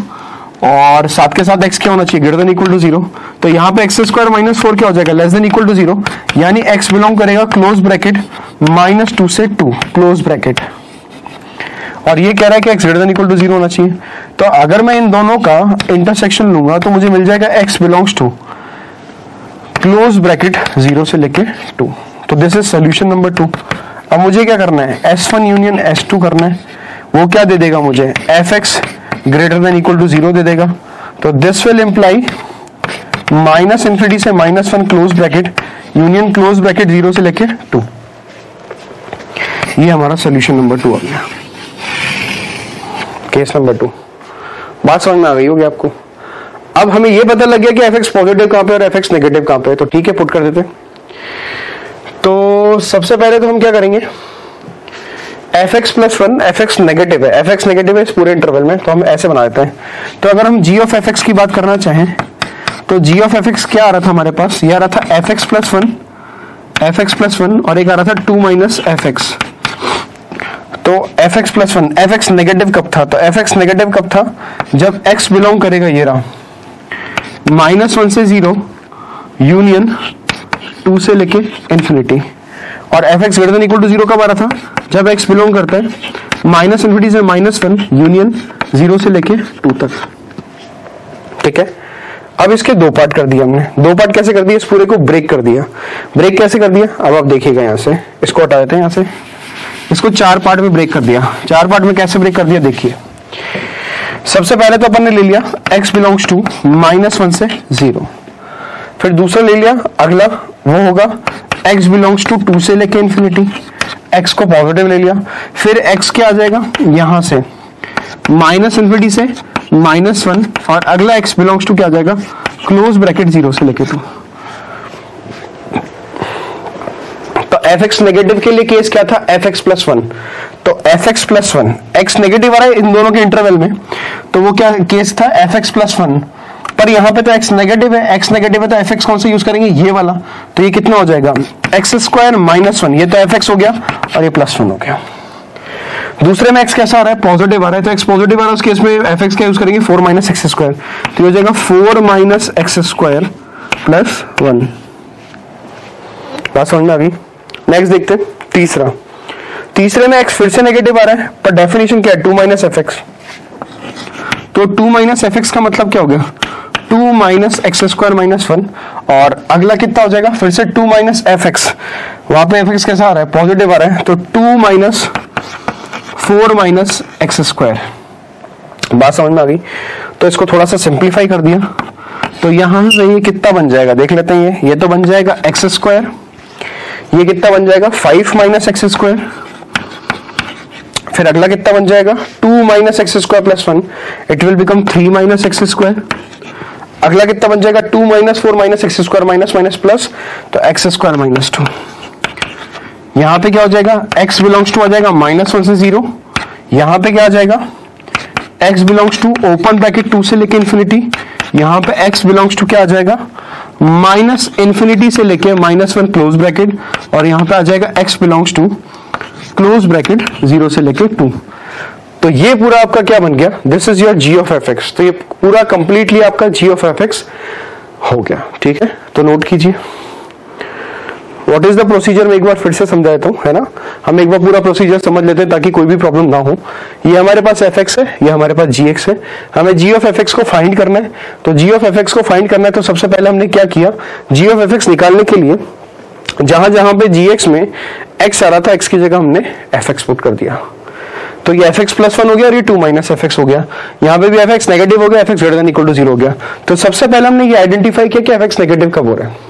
और साथ के साथ x क्या होना चाहिए, ग्रेटर देन इक्वल टू 0। तो यहाँ पे x² - 4 क्या हो जाएगा, लेस देन इक्वल टू 0, यानी x बिलोंग करेगा क्लोज ब्रैकेट -2 से 2 क्लोज ब्रैकेट, और ये कह रहा है कि x greater than equal to 0 होना चाहिए। तो अगर मैं इन दोनों का इंटरसेक्शन लूंगा तो मुझे मिल जाएगा x belongs to close bracket 0 से लेके 2। तो दिस इज सोल्यूशन नंबर 2। अब मुझे क्या करना है, S1 यूनियन S2 करना है। वो क्या दे देगा मुझे, f x greater than equal to 0 दे देगा। तो दिस विल इंप्लाई -∞ से -1 close bracket union close bracket 0 से लेके 2। ये हमारा सोल्यूशन नंबर 2 आ गया, केस नंबर 2। बात समझ में आ गई होगी आपको। अब हमें ये पता लग गया कि एफ एक्स पॉजिटिव कहां पे और एफ एक्स नेगेटिव कहां पे है, तो ठीक है पुट कर देते। तो सबसे पहले तो हम क्या करेंगे, F x plus 1, F x negative है, एफ एक्स नेगेटिव है इस पूरे इंटरवल में, तो हम ऐसे बना देते हैं। तो अगर हम जी ऑफ एफ एक्स की बात करना चाहें तो जी ऑफ एफ एक्स क्या आ रहा था हमारे पास, ये आ रहा था F x plus 1, F x plus 1 और एक आ रहा था 2 - एफ एक्स। तो f x plus 1, F x negative कब था, तो एफ एक्स नेगेटिव कब था, जब एक्स बिलोंग करेगा, ये रहा -1 से 0 यूनियन 2 से लेके इन्फिनिटी, और f x greater than equal to 0 कब आ रहा था, जब एक्स बिलोंग करता है -∞ से -1 यूनियन 0 से लेके 2 तक। ठीक है, अब इसके दो पार्ट कर दिए हमने। दो पार्ट कैसे कर दिए, इस पूरे को ब्रेक कर दिया। ब्रेक कैसे कर दिया, अब आप देखिएगा, यहां से इसको हटा देते हैं, यहां से इसको 4 पार्ट में ब्रेक कर दिया। 4 पार्ट में कैसे ब्रेक कर दिया, देखिए। सबसे पहले तो अपन ने ले लिया x बिलोंग्स टू -1 से 0, फिर दूसरा ले लिया, अगला वो होगा x बिलोंग्स टू 2 से लेके इन्फिनिटी, x को पॉजिटिव ले लिया, फिर x क्या आ जाएगा यहां से माइनस इन्फिनिटी से -1 और अगला x बिलोंग्स टू क्या आ जाएगा, क्लोज ब्रैकेट 0 से लेके 2। तो fx नेगेटिव के लिए केस क्या था, fx+1। तो fx+1, x नेगेटिव आ रहा है इन दोनों के इंटरवल में, तो वो क्या केस था, fx+1। पर यहाँ पे तो x नेगेटिव है, x नेगेटिव है तो fx कौन सा यूज करेंगे, ये वाला। तो ये कितना हो जाएगा, x² -1, ये तो fx हो गया और ये +1 हो गया। दूसरे में x कैसा आ रहा है, पॉजिटिव आ रहा है, तो x पॉजिटिव आ रहा है उस केस में fx क्या यूज करेंगे, 4 - x²। तो हो जाएगा 4 - x² +1। बात समझ में आ गई। नेक्स्ट देखते हैं तीसरे में x फिर से नेगेटिव आ रहा है, पर डेफिनेशन क्या है, 2 - fx। तो 2 - fx का मतलब क्या हो गया, 2 - x² -1। और अगला कितना हो जाएगा, फिर से 2 - fx। वहां पे fx कैसा आ रहा है, पॉजिटिव आ रहा है, तो 2 - 4 - x²। बात समझ में आ गई। तो इसको थोड़ा सा सिंप्लीफाई कर दिया, तो यहां से ये कितना बन जाएगा देख लेते हैं। ये तो बन जाएगा x², ये कितना बन जाएगा 5 - x²। फिर अगला कितना बन जाएगा, 2 - x² +1, it will become 3 - x²। अगला कितना बन जाएगा, 2 - 4 - x² माइनस प्लस, तो x² -2। यहां पे क्या हो जाएगा, x बिलोंग्स टू आ जाएगा -1 से 0। यहां पे क्या आ जाएगा, x belongs to open bracket 2 से लेके इंफिनिटी। यहां पे x बिलोंग्स टू क्या आ जाएगा, -∞ से लेके -1 क्लोज ब्रैकेट। और यहां पे आ जाएगा x belongs to close bracket 0 से लेके 2। तो ये पूरा आपका क्या बन गया, this is your g of fx। तो ये पूरा कंप्लीटली आपका g ऑफ fx हो गया। ठीक है, तो नोट कीजिए व्हाट इज द प्रोसीजर। मैं एक बार फिर से समझा देता हूं, है ना। हम एक बार पूरा प्रोसीजर समझ लेते हैं ताकि कोई भी प्रॉब्लम ना हो। ये हमारे पास fx है, ये हमारे पास gx है। हमें g ऑफ fx को फाइंड करना है। तो g ऑफ fx को फाइंड करना है, तो सबसे पहले हमने क्या किया, g ऑफ fx निकालने के लिए जहां जहां पे gx में x आ रहा था, x की जगह हमने fx पुट कर दिया। तो ये fx+1 हो गया और ये 2 - fx हो गया। यहाँ पे भी fx नेगेटिव हो गया, fx > 0 हो गया। तो सबसे पहले हमने ये आइडेंटिफाई किया कि fx नेगेटिव कब हो रहा है।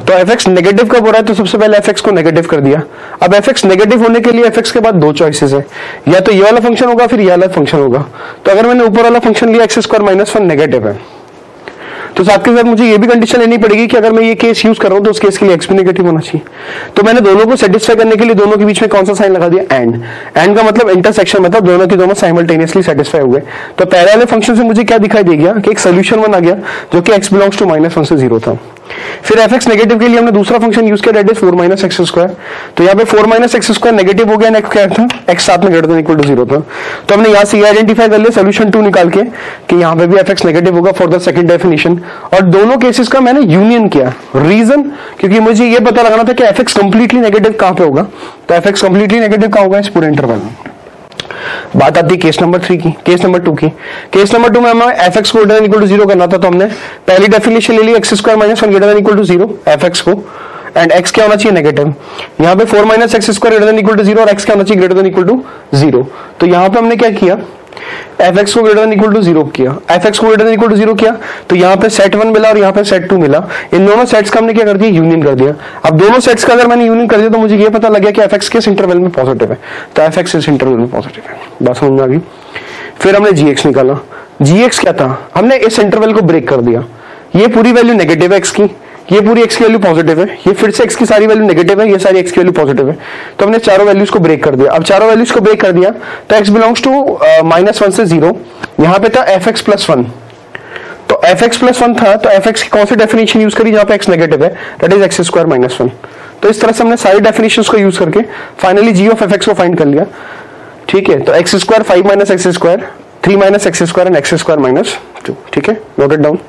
तो fx नेगेटिव कब हो रहा है, तो सबसे पहले fx को नेगेटिव कर दिया। अब fx नेगेटिव होने के लिए fx के बाद दो चॉइसेस है, या तो ये वाला फंक्शन होगा फिर ये वाला फंक्शन होगा। तो अगर मैंने ऊपर वाला फंक्शन लिया x² -1 नेगेटिव है, तो साथ के साथ मुझे ये भी कंडीशन लेनी पड़ेगी कि अगर मैं ये केस यूज कर रहा हूं तो उस केस के लिए x भी नेगेटिव होना चाहिए। तो मैंने दोनों को सेटिस्फाई करने के लिए दोनों के बीच में कौन सा साइन लगा दिया, एंड का मतलब इंटरसेक्शन, मतलब दोनों के दोनों साइमल्टेनियसली सेटिस्फाई हुए। तो पहले वाले फंक्शन से मुझे क्या दिखाई दे गया कि एक सोल्यूशन 1 आ गया जो कि x बिलोंग्स टू -1 से 0 था। फिर fx नेगेटिव के लिए हमने दूसरा फंक्शन यूज किया, दैट इज 4 - x²। तो यहाँ पे 4 - x² नेगेटिव हो गया, नेक्स्ट क्या था, x साथ में > 0 था। तो हमने यहाँ से ये आइडेंटिफाई कर लिया सोल्यूशन 2 निकाल के कि यहाँ पे भी fx नेगेटिव होगा फॉर द सेकंड डेफिनेशन। और दोनों केसेस का मैंने यूनियन किया, रीजन क्योंकि मुझे ये पता लगाना था कि fx कंप्लीटली नेगेटिव कहां पे होगा। तो fx कंप्लीटली नेगेटिव कहां होगा, इस पूरे इंटरवल में। बात आती है केस नंबर 3 की, केस नंबर 2 की। केस नंबर 2 में हमें fx को > 0 करना था, तो हमने पहली डेफिनेशन ले ली x² - 1 > 0 fx को, एंड x क्या होना चाहिए, नेगेटिव। यहाँ पे 4 - x² > 0 और x क्या होना चाहिए, > 0। तो यहाँ पे हमने क्या किया, fx को > 0 किया, fx को > 0 किया। तो यहाँ पे सेट 1 मिला और यहाँ पे सेट 2 मिला। इन दोनों सेट्स का हमने क्या कर दिया, यूनियन कर दिया। अब दोनों सेट्स का अगर मैंने यूनियन कर दिया तो मुझे ये पता लग गया कि fx किस इंटरवल में पॉजिटिव है। तो fx इस इंटरवल में पॉजिटिव है। बात समझ में आ गई। फिर हमने gx निकाला। gx क्या था, हमने इस इंटरवल को ब्रेक कर दिया। ये पूरी वैल्यू नेगेटिव है x की, ये पूरी x की वैल्यू पॉजिटिव है, ये फिर से x की सारी वैल्यू नेगेटिव है, ये सारी x की वैल्यू पॉजिटिव है। तो हमने चारों वैल्यूज को ब्रेक कर दिया। अब चारों वैल्यूज को ब्रेक कर दिया तो x बिलोंग्स टू -1 से 0। यहाँ पे था fx+1, तो fx+1 था, तो fx की कौन सी डेफिनेशन यूज करी जहां पे x नेगेटिव है, दैट इज x² -1। तो इस तरह से हमने सारी डेफिनेशंस को यूज करके फाइनली g ऑफ fx को फाइंड कर लिया। ठीक है, तो x², 5 - x², 3 - x² and x² -2। ठीक है, नोट इट डाउन।